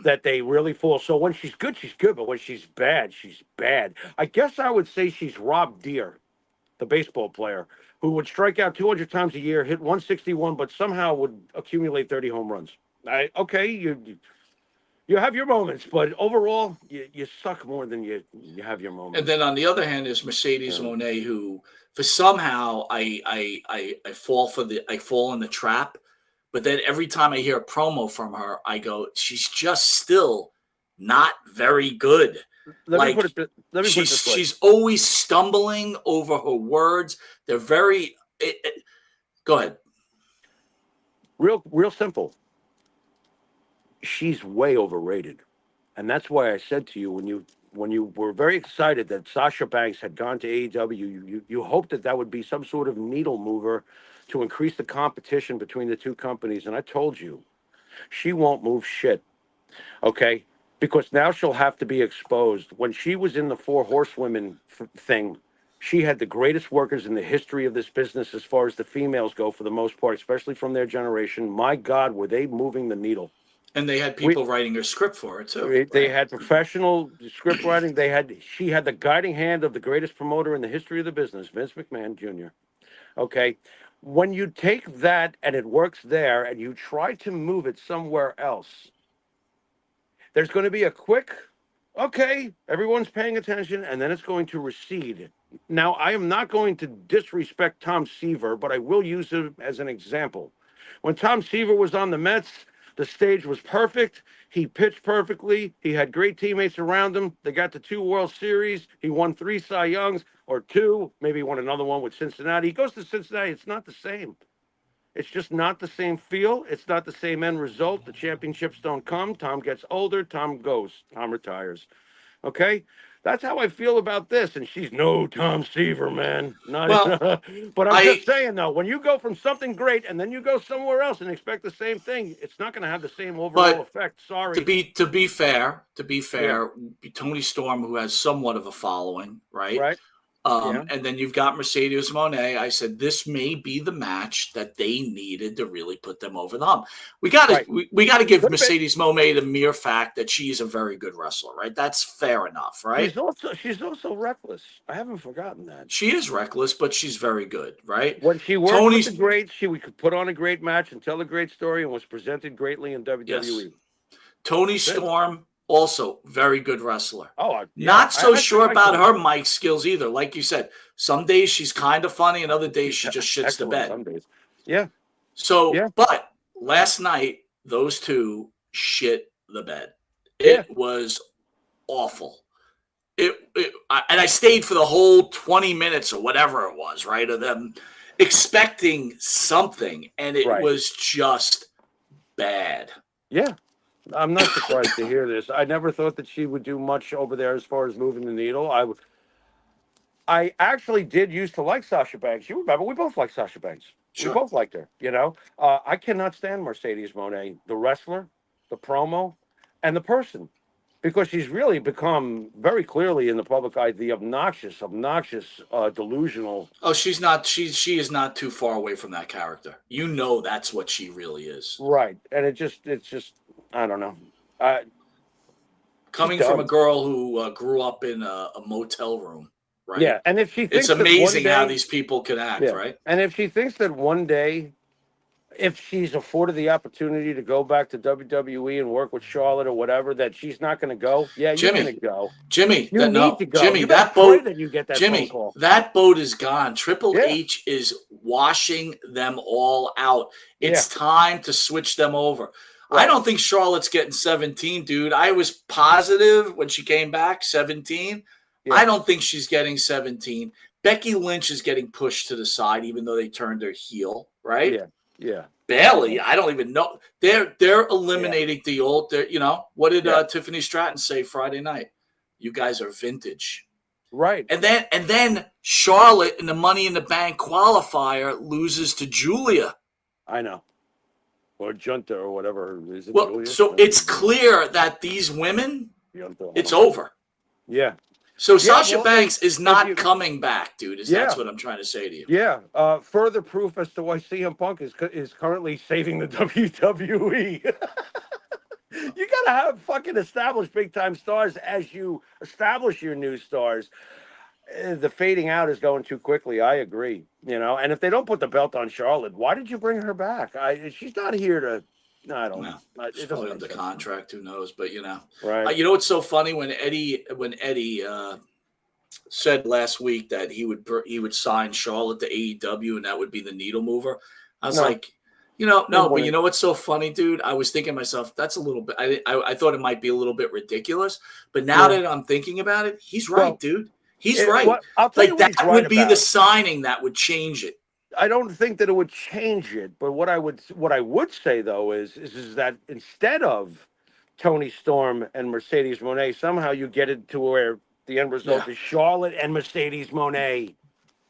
that they really fall. So when she's good, but when she's bad, she's bad. I guess I would say she's Rob Deere, the baseball player, who would strike out 200 times a year, hit 161, but somehow would accumulate 30 home runs. You have your moments, but overall, you suck more than you have your moments. And then on the other hand, there's Mercedes Moné, who for somehow I fall in the trap. But then every time I hear a promo from her, I go, she's just still not very good. Let me put it this way. She's always stumbling over her words. They're very. Go ahead. Real simple. She's way overrated, and that's why I said to you when you were very excited that Sasha Banks had gone to AEW, you hoped that would be some sort of needle mover to increase the competition between the two companies, and I told you, she won't move shit. Okay. Because now she'll have to be exposed. When she was in the 4 Horsewomen thing, she had the greatest workers in the history of this business as far as the females go, for the most part, especially from their generation. My God, were they moving the needle. And they had people writing her script for her, too. They had professional script writing. She had the guiding hand of the greatest promoter in the history of the business, Vince McMahon Jr. Okay. When you take that and it works there and you try to move it somewhere else, there's going to be a quick, okay, everyone's paying attention, and then it's going to recede. Now, I am not going to disrespect Tom Seaver, but I will use him as an example. When Tom Seaver was on the Mets, The stage was perfect. He pitched perfectly. He had great teammates around him. They got to 2 World Series. He won 3 Cy Youngs or 2. Maybe he won another one with Cincinnati. He goes to Cincinnati. It's not the same. It's just not the same feel. It's not the same end result. The championships don't come. Tom gets older. Tom goes. Tom retires. Okay? That's how I feel about this. And she's no Tom Seaver, man. Not Well, but I'm I just saying, though, when you go from something great and then you go somewhere else and expect the same thing, it's not going to have the same overall but effect. Sorry. to be fair, Tony Storm, who has somewhat of a following, right? Right? Yeah. And then you've got Mercedes Moné. I said this may be the match that they needed to really put them over the hump. We got to Right. we got to give Could have been. Mercedes Moné the mere fact that she's a very good wrestler, right? That's fair enough, right? She's also reckless. I haven't forgotten that. She is reckless, but she's very good, right? When she worked Tony's with the greats, she could put on a great match and tell a great story and was presented greatly in WWE. Yes. Tony Storm, also very good wrestler. Oh, Not so sure like about her. her mic skills either. Like you said, some days she's kind of funny, and other days she just shits the Excellent bed. some days. Yeah. So, Yeah. but last night, those two shit the bed. It was awful. And I stayed for the whole 20 minutes or whatever it was, right, of them expecting something, and it was just bad. Yeah. I'm not surprised to hear this. I never thought that she would do much over there as far as moving the needle. I actually did used to like Sasha Banks. You remember, we both liked Sasha Banks. Sure. We both liked her, you know. I cannot stand Mercedes Moné, the wrestler, the promo, and the person, because she's really become very clearly in the public eye the obnoxious, delusional. Oh, she's not. She is not too far away from that character. You know, that's what she really is. Right, and it's just, I don't know. Coming from a girl who grew up in a motel room, right? Yeah, and if she thinks it's amazing that how these people can act, right? And if she thinks that one day, if she's afforded the opportunity to go back to WWE and work with Charlotte or whatever, that she's not going to go. Yeah, you're going to go. Jimmy, you need to go. Jimmy, you that boat. That you get that Jimmy, phone call. that boat is gone. Triple H is washing them all out. It's time to switch them over. Right. I don't think Charlotte's getting 17, dude. I was positive when she came back, 17. Yeah. I don't think she's getting 17. Becky Lynch is getting pushed to the side, even though they turned her heel, right? Yeah, yeah. Bailey, I don't even know. They're eliminating the old. You know, what did Tiffany Stratton say Friday night? You guys are vintage, right? And then Charlotte in the Money in the Bank qualifier loses to Julia. I know. Or Junta or whatever. Is it well, Julia? So it's clear that these women, it's over. Yeah. So Sasha Banks is not coming back, dude. That's what I'm trying to say to you. Yeah. Further proof as to why CM Punk is currently saving the WWE. You got to have fucking established big-time stars as you establish your new stars. The fading out is going too quickly. I agree. You know, and if they don't put the belt on Charlotte, why did you bring her back? She's not here to. No, I don't know. It's probably under contract. Who knows? But you know, right? You know what's so funny when Eddie said last week that he would sign Charlotte to AEW and that would be the needle mover. I was like, you know, no. But you know what's so funny, dude? I was thinking to myself, that's a little bit. I thought it might be a little bit ridiculous. But now that I'm thinking about it, he's right, dude. He's right. Like that would be the signing that would change it. I don't think that it would change it, but what I would say though is that instead of Tony Storm and Mercedes Moné, somehow you get it to where the end result is Charlotte and Mercedes Moné,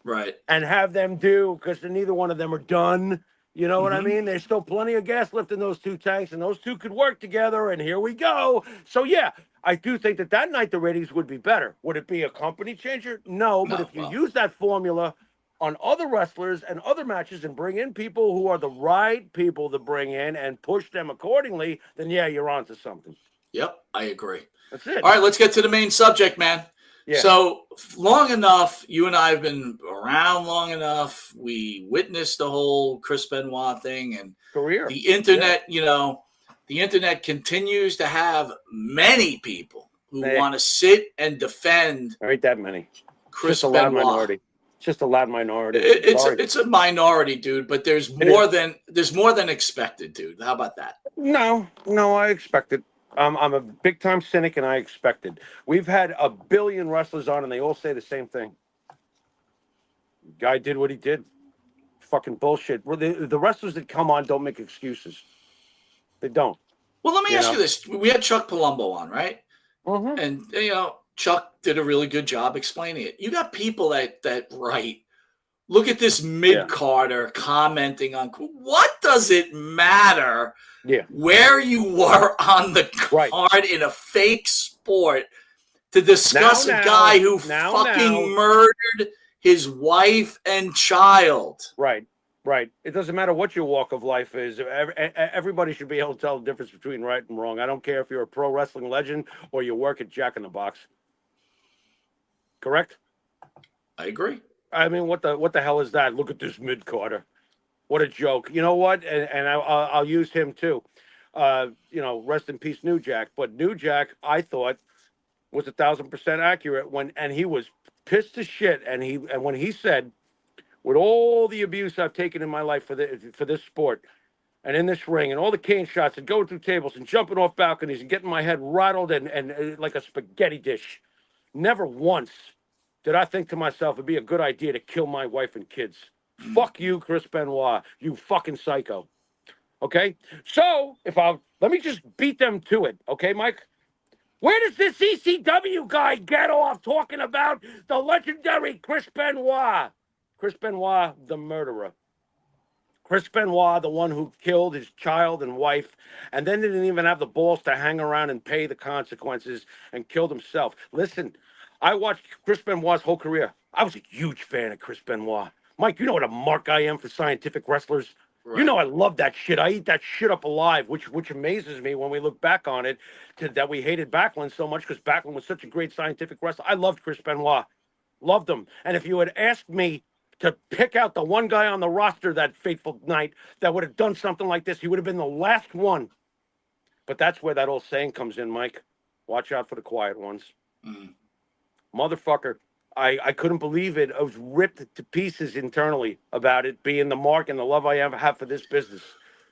right? And have them because neither one of them are done. You know what I mean? There's still plenty of gas left in those two tanks, and those two could work together. And here we go. So yeah, I do think that night the ratings would be better. Would it be a company changer? No, but if you use that formula on other wrestlers and other matches and bring in people who are the right people to bring in and push them accordingly, then yeah, you're onto something. Yep, I agree. That's it. All right, let's get to the main subject, man. Yeah. So long enough, you and I have been around long enough. We witnessed the whole Chris Benoit thing and career. The internet, you know, the internet continues to have many people who want to sit and defend. There ain't that many. Chris Benoit. Minority. It's just a loud minority. It's a minority, dude, but there's more than expected, dude. How about that? No, I expect it. I'm a big time cynic, and I expect it. We've had a billion wrestlers on, and they all say the same thing. Guy did what he did. Fucking bullshit. Well, the wrestlers that come on don't make excuses. They don't. Well, let me ask you this: we had Chuck Palumbo on, right? Mm-hmm. And Chuck did a really good job explaining it. You got people that write. Look at this mid-carder commenting on what does it matter where you were on the card in a fake sport to discuss a guy who fucking murdered his wife and child. Right. It doesn't matter what your walk of life is. Everybody should be able to tell the difference between right and wrong. I don't care if you're a pro wrestling legend or you work at Jack in the Box. Correct? I agree. I mean, what the hell is that? Look at this mid-carder. What a joke. You know what? And I'll use him too. Rest in peace, New Jack. But New Jack, I thought, was 1,000% accurate and he was pissed as shit. And when he said, with all the abuse I've taken in my life for this sport and in this ring and all the cane shots and going through tables and jumping off balconies and getting my head rattled and like a spaghetti dish, never once did I think to myself it'd be a good idea to kill my wife and kids. Fuck you, Chris Benoit, you fucking psycho. Okay? So, let me just beat them to it. Okay, Mike? Where does this ECW guy get off talking about the legendary Chris Benoit? Chris Benoit, the murderer. Chris Benoit, the one who killed his child and wife, and then didn't even have the balls to hang around and pay the consequences and killed himself. Listen, I watched Chris Benoit's whole career. I was a huge fan of Chris Benoit. Mike, you know what a mark I am for scientific wrestlers? Right. You know I love that shit. I eat that shit up alive, which amazes me when we look back on it, that we hated Backlund so much because Backlund was such a great scientific wrestler. I loved Chris Benoit. Loved him. And if you had asked me to pick out the one guy on the roster that fateful night that would have done something like this, he would have been the last one. But that's where that old saying comes in, Mike. Watch out for the quiet ones. Mm. Motherfucker, I couldn't believe it. I was ripped to pieces internally about it being the mark and the love I have for this business.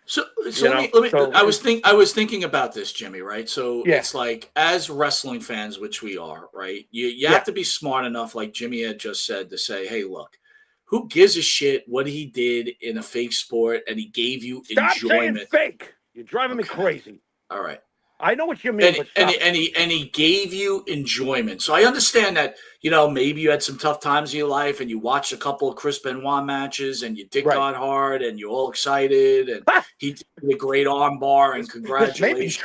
So let me I was thinking about this, Jimmy, right? So it's like, as wrestling fans, which we are, right? You have to be smart enough, like Jimmy had just said, to say, hey, look, who gives a shit what he did in a fake sport and he gave you enjoyment? Stop saying fake. You're driving me crazy. All right. I know what you mean, and he gave you enjoyment. So I understand that, maybe you had some tough times in your life and you watched a couple of Chris Benoit matches and your dick got hard and you're all excited and he did a great arm bar and congratulations.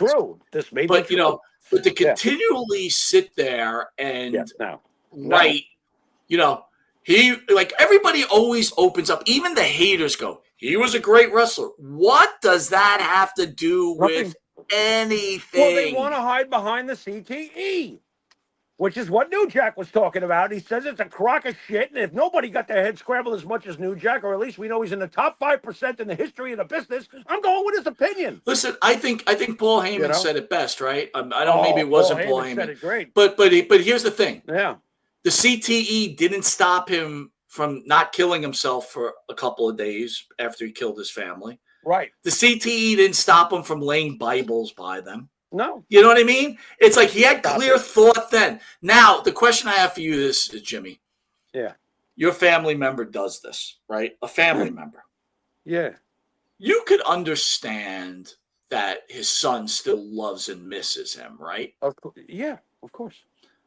This may be true. But to continually sit there and he, like, everybody always opens up. Even the haters go, he was a great wrestler. What does that have to do with anything? Well, they want to hide behind the CTE, which is what New Jack was talking about. He says it's a crock of shit, and if nobody got their head scrambled as much as New Jack, or at least we know he's in the top 5% in the history of the business, I'm going with his opinion. Listen, I think Paul Heyman said it best, right? I don't. Maybe it wasn't Paul Heyman. Said it great. But here's the thing. Yeah. The CTE didn't stop him from not killing himself for a couple of days after he killed his family. Right. The CTE didn't stop him from laying Bibles by them. No. You know what I mean? It's like he had clear thought then. Now, the question I have for you is, Jimmy. Yeah. Your family member does this, right? A family member. Yeah. You could understand that his son still loves and misses him, right? Yeah, of course.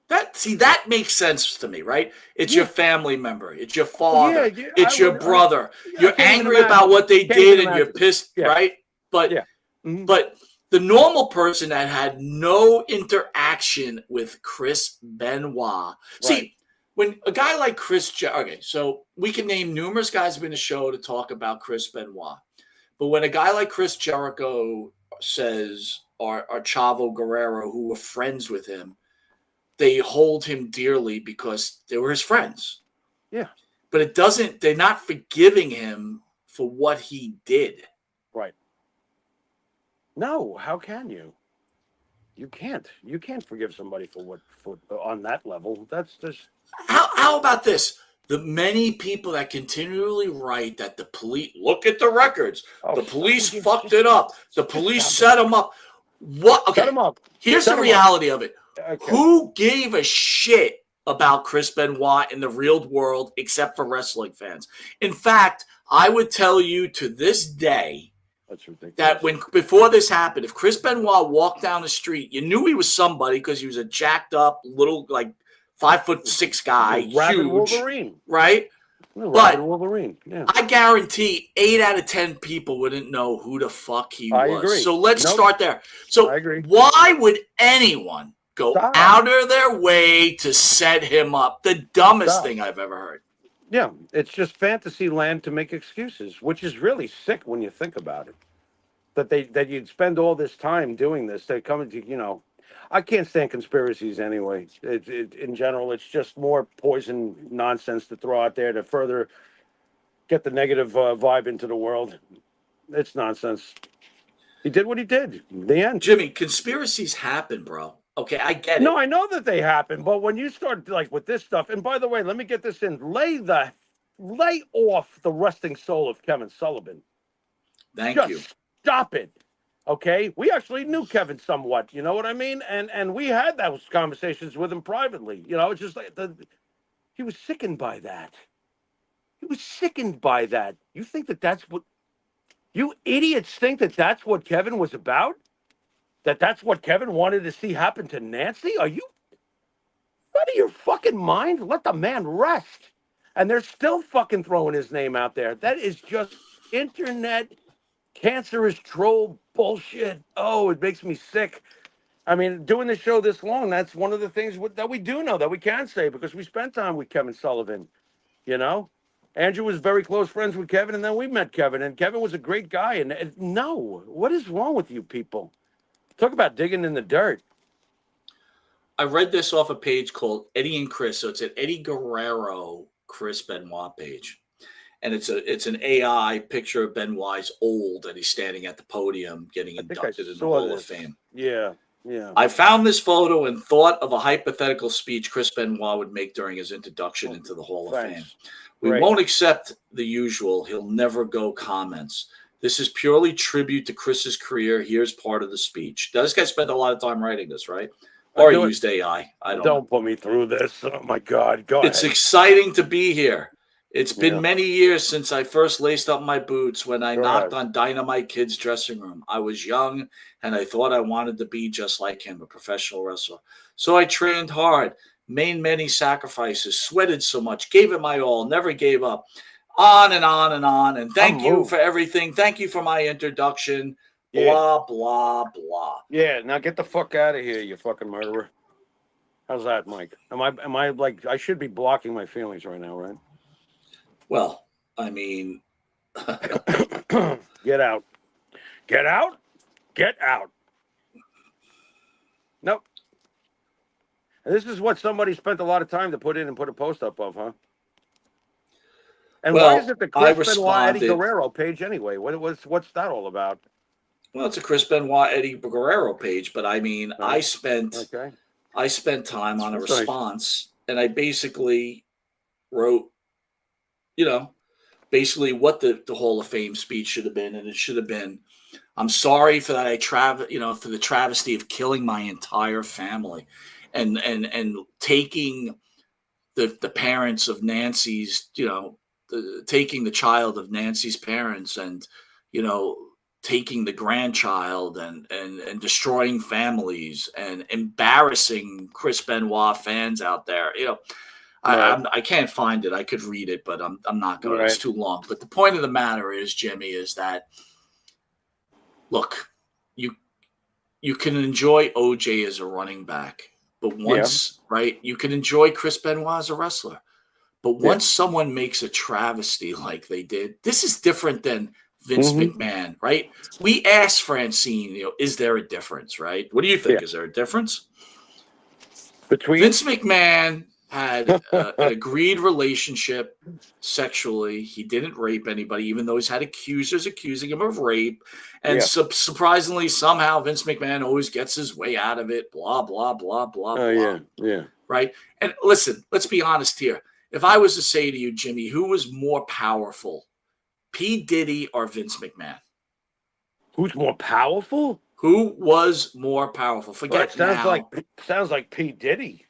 That makes sense to me, right? It's your family member. It's your father. It's your brother. You're angry about what they did and you're pissed, right? But the normal person that had no interaction with Chris Benoit. See, when a guy like so we can name numerous guys who've been in the show to talk about Chris Benoit. But when a guy like Chris Jericho says, or Chavo Guerrero, who were friends with him, they hold him dearly because they were his friends. Yeah. But they're not forgiving him for what he did. Right. No, how can you? You can't. You can't forgive somebody for on that level. That's just. How about this? the many people that continually write that the police look at the records, the police fucked it up, the police set them up. What? Okay, Set him up. here's Set the 'em up. reality of it. Okay. Who gave a shit about Chris Benoit in the real world except for wrestling fans? In fact, I would tell you to this day That's ridiculous. that before this happened, if Chris Benoit walked down the street, you knew he was somebody because he was a jacked up little 5'6" guy, Rabid huge, Wolverine, right? Rabid Wolverine. Yeah, I guarantee 8 out of 10 people wouldn't know who the fuck he was. I agree. So let's start there. So I agree. why would anyone go out of their way to set him up? The dumbest thing I've ever heard. Yeah, it's just fantasy land to make excuses, which is really sick when you think about it. That you'd spend all this time doing this. They come into, I can't stand conspiracies anyway. In general, it's just more poison nonsense to throw out there to further get the negative vibe into the world. It's nonsense. He did what he did. The end. Jimmy, conspiracies happen, bro. Okay, I get it. No, I know that they happen, but when you start with this stuff, and by the way, let me get this in. Lay off the resting soul of Kevin Sullivan. Thank you. Stop it. Okay? We actually knew Kevin somewhat, you know what I mean? And we had those conversations with him privately. It's just like he was sickened by that. He was sickened by that. You think that's what you idiots think that's what Kevin was about? That's what Kevin wanted to see happen to Nancy? Are you out of your fucking mind? Let the man rest. And they're still fucking throwing his name out there. That is just internet cancerous troll bullshit. Oh, it makes me sick. I mean, doing the show this long, that's one of the things that we do know, that we can say, because we spent time with Kevin Sullivan. Andrew was very close friends with Kevin, and then we met Kevin, and Kevin was a great guy. And no, what is wrong with you people? Talk about digging in the dirt. I read this off a page called Eddie and Chris. So it's an Eddie Guerrero, Chris Benoit page. And it's an AI picture of Benoit's old, and he's standing at the podium getting inducted in the Hall of Fame. Yeah. I found this photo and thought of a hypothetical speech Chris Benoit would make during his introduction into the Hall of Fame. We won't accept the usual. He'll never go comments. This is purely tribute to Chris's career. Here's part of the speech. This guy spent a lot of time writing this, right? Or he used AI. I don't know. Don't put me through this. Oh, my God. Go ahead. It's exciting to be here. It's been many years since I first laced up my boots when I knocked on Dynamite Kid's dressing room. I was young, and I thought I wanted to be just like him, a professional wrestler. So I trained hard, made many sacrifices, sweated so much, gave it my all, never gave up. On and on and on. And thank you for everything. Thank you for my introduction. Blah, blah, blah. Yeah, now get the fuck out of here, you fucking murderer. How's that, Mike? Am I like, I should be blocking my feelings right now, right? Well, I mean. Get out. Get out? Get out. Nope. And this is what somebody spent a lot of time to put in and put a post up of, huh? And why is it the Chris Benoit Eddie Guerrero page anyway? What's that all about? Well, it's a Chris Benoit Eddie Guerrero page, but I mean, I spent time on a response, and I basically wrote, basically what the Hall of Fame speech should have been, and it should have been, I'm sorry for that for the travesty of killing my entire family, and taking the parents of Nancy's, taking the child of Nancy's parents and, taking the grandchild and destroying families and embarrassing Chris Benoit fans out there. I can't find it. I could read it, but I'm not going to. It's too long. But the point of the matter is, Jimmy, is that, look, you can enjoy OJ as a running back, but once, you can enjoy Chris Benoit as a wrestler. But once someone makes a travesty like they did, this is different than Vince McMahon, right? We asked Francine, is there a difference, right? What do you think? Is there a difference? Between Vince McMahon had an agreed relationship sexually. He didn't rape anybody, even though he's had accusers accusing him of rape. And surprisingly, somehow Vince McMahon always gets his way out of it. Blah, blah, blah, blah, blah. Yeah. Right? And listen, let's be honest here. if I was to say to you, Jimmy, who was more powerful, P. Diddy or Vince McMahon? Who's more powerful? Who was more powerful? Well, Forget it sounds now. like P. Diddy.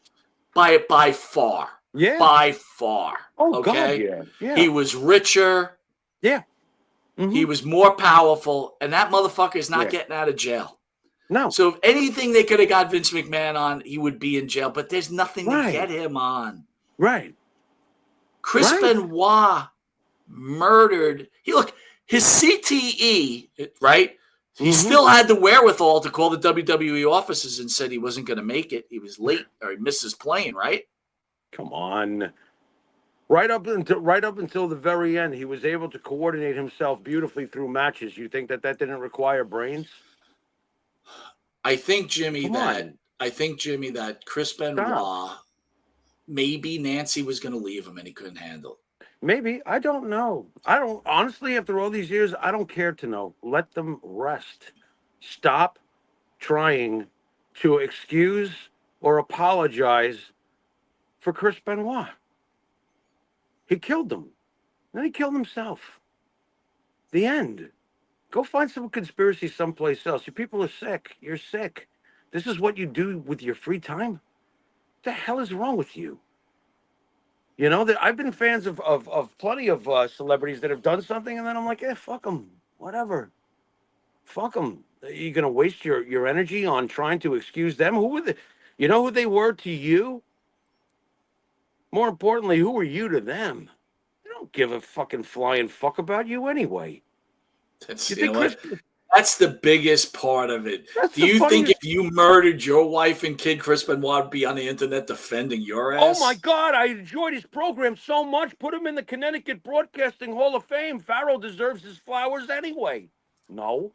By far. Yeah. By far. Oh okay? God, yeah. He was richer. Yeah. Mm-hmm. He was more powerful, and that motherfucker is not Yeah. getting out of jail. No. So if anything they could have got Vince McMahon on, he would be in jail. But there's nothing to get him on. Right. Chris Benoit murdered. His CTE, right? He still had the wherewithal to call the WWE offices and said he wasn't going to make it. He was late or he missed his plane, right? Come on. Right up until the very end, he was able to coordinate himself beautifully through matches. You think that didn't require brains? I think, Jimmy, that Chris Benoit, maybe Nancy was going to leave him and he couldn't handle it. Maybe. I don't know. I don't, honestly, after all these years, I don't care to know. Let them rest. Stop trying to excuse or apologize for Chris Benoit. He killed them. Then he killed himself. The end. Go find some conspiracy someplace else. You people are sick. You're sick. This is what you do with your free time? What the hell is wrong with you? You know, that I've been fans of plenty of celebrities that have done something, and then I'm like, fuck them, whatever. Fuck them. You're gonna waste your energy on trying to excuse them? Who were they? You know who they were to you? More importantly, who were you to them? They don't give a fucking flying fuck about you anyway. That's That's the biggest part of it. Do you think funniest... if you murdered your wife and kid, Chris Benoit would be on the internet defending your ass? Oh my God, I enjoyed his program so much. Put him in the Connecticut Broadcasting Hall of Fame. Pharaoh deserves his flowers anyway. No.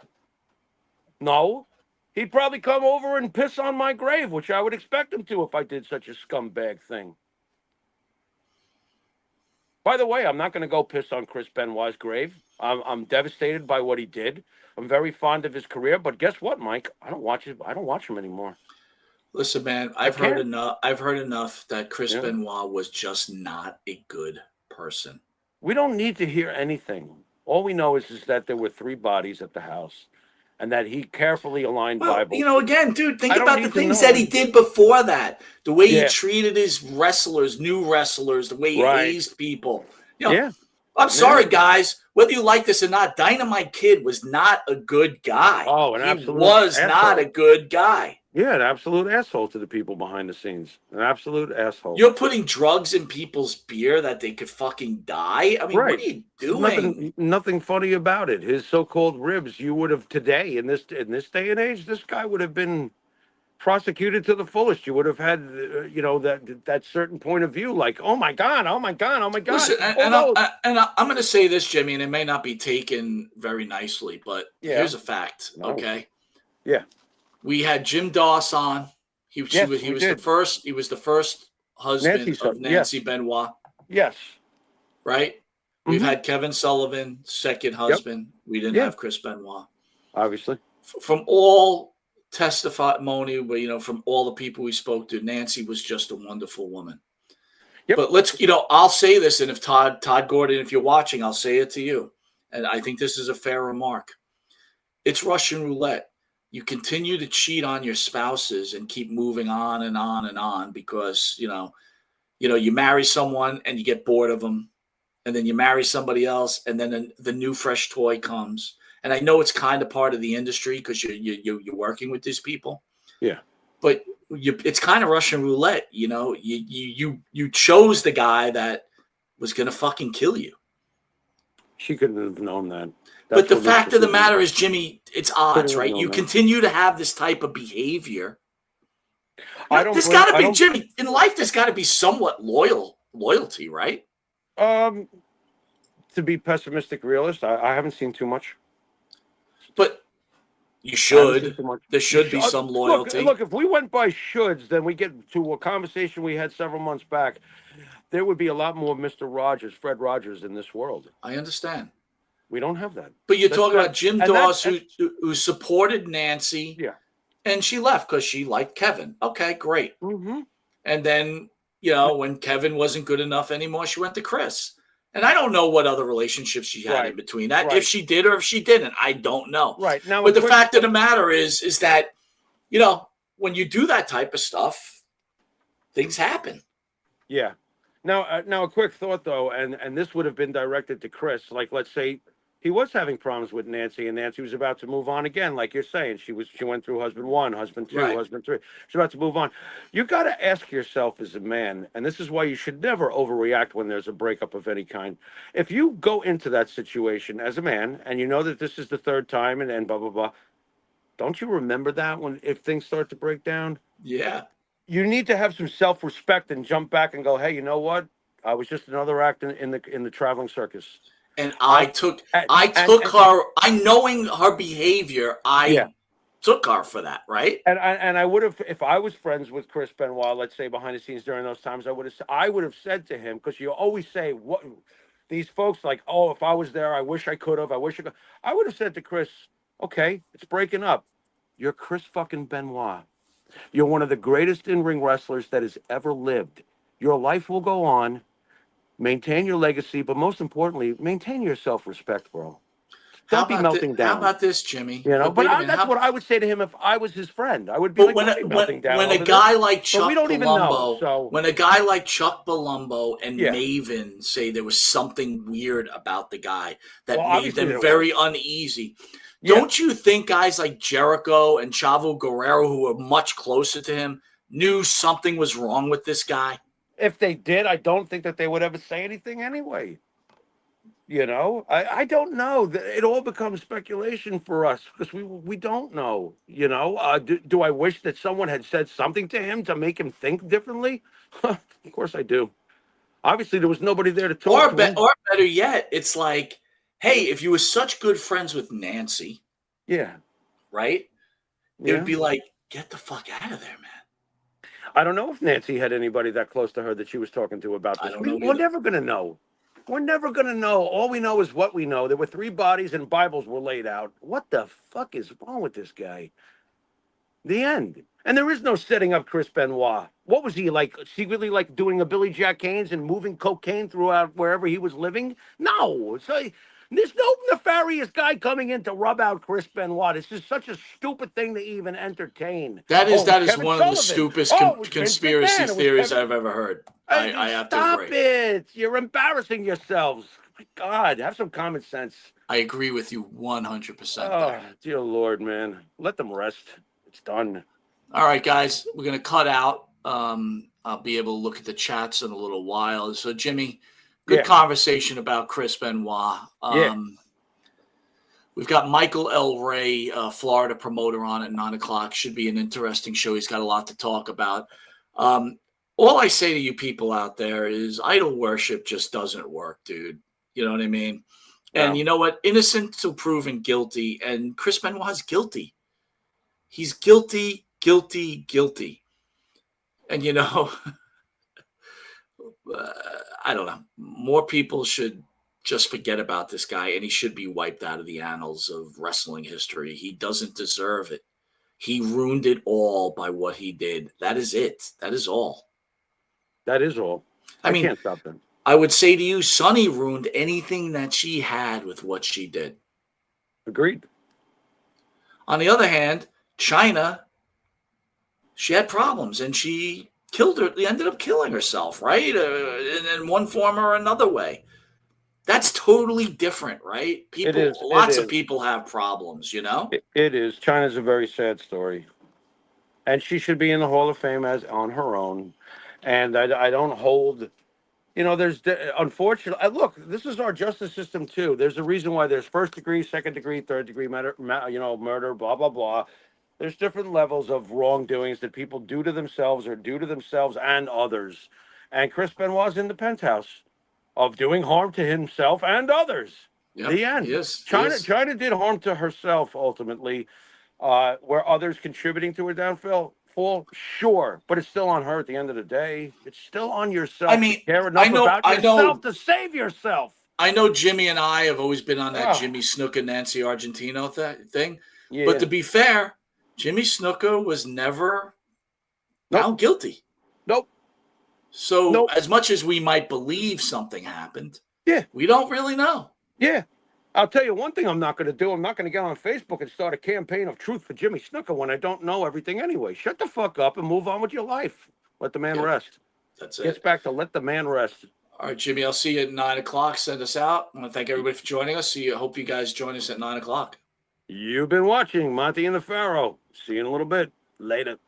He'd probably come over and piss on my grave, which I would expect him to if I did such a scumbag thing. By the way, I'm not going to go piss on Chris Benoit's grave. I'm devastated by what he did. I'm very fond of his career, but guess what, Mike? I don't watch him anymore. Listen, man, I've heard enough that Chris Benoit was just not a good person. We don't need to hear anything. All we know is that there were 3 bodies at the house, and that he carefully aligned Bible. You know, again, dude, think about the things that he did before that. The way he treated his wrestlers, new wrestlers, the way he hazed people. You know, I'm sorry, guys. Whether you like this or not, Dynamite Kid was not a good guy. Oh, an absolute was asshole. not a good guy. Yeah, an absolute asshole to the people behind the scenes. An absolute asshole. You're putting drugs in people's beer that they could fucking die? I mean, what are you doing? Nothing funny about it. His so-called ribs, you would have today, in this day and age, this guy would have been prosecuted to the fullest. You would have had, that certain point of view, like, oh my God. Listen, I'm going to say this, Jimmy, and it may not be taken very nicely, but here's a fact, okay? Yeah. We had Jim Doss on. He was the first husband of Nancy Benoit. Yes. Right? We've had Kevin Sullivan, second husband. Yep. We didn't have Chris Benoit. Obviously. From all testimony, from all the people we spoke to, Nancy was just a wonderful woman. Yep. But I'll say this, and if Todd Gordon, if you're watching, I'll say it to you. And I think this is a fair remark. It's Russian roulette. You continue to cheat on your spouses and keep moving on and on and on because, you marry someone and you get bored of them. And then you marry somebody else and then the new fresh toy comes. And I know it's kind of part of the industry because you're working with these people. Yeah. But it's kind of Russian roulette. You chose the guy that was going to fucking kill you. She couldn't have known that. But the fact of the matter is, Jimmy, it's odds, right? You continue to have this type of behavior. There's got to be, Jimmy, in life, there's got to be somewhat loyalty, right? To be pessimistic realist, I haven't seen too much. But you should. There should be some loyalty. Look, if we went by shoulds, then we get to a conversation we had several months back. There would be a lot more Mr. Rogers, Fred Rogers in this world. I understand. We don't have that. But you're talking about Jim Doss, who supported Nancy, and she left because she liked Kevin. Okay, great. Mm-hmm. And then when Kevin wasn't good enough anymore, she went to Chris. And I don't know what other relationships she had in between that, if she did or if she didn't. I don't know. Right. Now, but the fact of the matter is that, when you do that type of stuff, things happen. Yeah. Now, a quick thought though, and this would have been directed to Chris. Like, let's say he was having problems with Nancy, and Nancy was about to move on again. Like you're saying, she went through husband 1, husband 2, husband 3. She's about to move on. You got to ask yourself as a man, and this is why you should never overreact when there's a breakup of any kind. If you go into that situation as a man, and you know that this is the third time, and blah blah blah, don't you remember that if things start to break down? Yeah. You need to have some self-respect and jump back and go, hey, you know what? I was just another act in the traveling circus. And I took her. Knowing her behavior, took her for that, right? And I would have, if I was friends with Chris Benoit, let's say behind the scenes during those times, I would have said to him, because you always say what these folks like, oh, if I was there, I wish I could have. I would have said to Chris, okay, it's breaking up. You're Chris fucking Benoit. You're one of the greatest in-ring wrestlers that has ever lived. Your life will go on. Maintain your legacy, but most importantly, maintain your self-respect, bro. Don't be melting down. How about this, Jimmy? But that's what I would say to him if I was his friend. I would be melting down. When a guy like Chuck we don't even know, so. When a guy like Chuck Palumbo and Maven say there was something weird about the guy that made them very uneasy, don't you think guys like Jericho and Chavo Guerrero, who were much closer to him, knew something was wrong with this guy? If they did, I don't think that they would ever say anything anyway. I don't know. It all becomes speculation for us because we don't know. Do I wish that someone had said something to him to make him think differently? Of course I do. Obviously, there was nobody there to talk to him. Or better yet, it's like, hey, if you were such good friends with Nancy, right? It would be like, get the fuck out of there, man. I don't know if Nancy had anybody that close to her that she was talking to about this. We're never going to know. We're never going to know. All we know is what we know. There were 3 bodies and Bibles were laid out. What the fuck is wrong with this guy? The end. And there is no setting up Chris Benoit. What was he like? Secretly like doing a Billy Jack Haynes and moving cocaine throughout wherever he was living? No. So there's no nefarious guy coming in to rub out Chris Benoit. This is such a stupid thing to even entertain. That is one of the stupidest conspiracy theories I've ever heard. I have to agree. Stop it. You're embarrassing yourselves. My God, have some common sense. I agree with you 100%. Oh, dear Lord, man. Let them rest. It's done. All right, guys, we're going to cut out. I'll be able to look at the chats in a little while. So, Jimmy, good conversation about Chris Benoit. We've got Michael L. Ray, Florida promoter, on at 9 o'clock. Should be an interesting show. He's got a lot to talk about. All I say to you people out there is idol worship just doesn't work, dude. You know what I mean? No. And you know what? Innocent till proven guilty. And Chris Benoit's guilty. He's guilty. And, I don't know. More people should just forget about this guy, and he should be wiped out of the annals of wrestling history. He doesn't deserve it. He ruined it all by what he did. That is it. That is all. That is all. I can't stop them. I would say to you, Sonny ruined anything that she had with what she did. Agreed. On the other hand, China, she had problems, and she ended up killing herself, right? In one form or another way. That's totally different, right? Lots of people have problems, It is. China's a very sad story. And she should be in the Hall of Fame as on her own. And I don't hold, there's, unfortunately, look, this is our justice system too. There's a reason why there's 1st degree, 2nd degree, 3rd degree murder, blah, blah, blah. There's different levels of wrongdoings that people do to themselves or do to themselves and others. And Chris Benoit's in the penthouse of doing harm to himself and others. Yep, the end. Yes, China did harm to herself ultimately. Were others contributing to her downfall? Sure, but it's still on her at the end of the day. It's still on yourself. To care enough about yourself to save yourself. I know Jimmy and I have always been on that Jimmy Snuka, Nancy Argentino thing. Yeah. But to be fair, Jimmy Snuka was never found guilty. Nope. So Nope. as much as we might believe something happened, Yeah. we don't really know. Yeah. I'll tell you one thing I'm not going to do. I'm not going to get on Facebook and start a campaign of truth for Jimmy Snuka when I don't know everything anyway. Shut the fuck up and move on with your life. Let the man Yeah. rest. That's Gets it. back to let the man rest. All right, Jimmy, I'll see you at 9 o'clock. Send us out. I want to thank everybody for joining us. I hope you guys join us at 9 o'clock. You've been watching Monte and the Pharaoh. See you in a little bit. Later.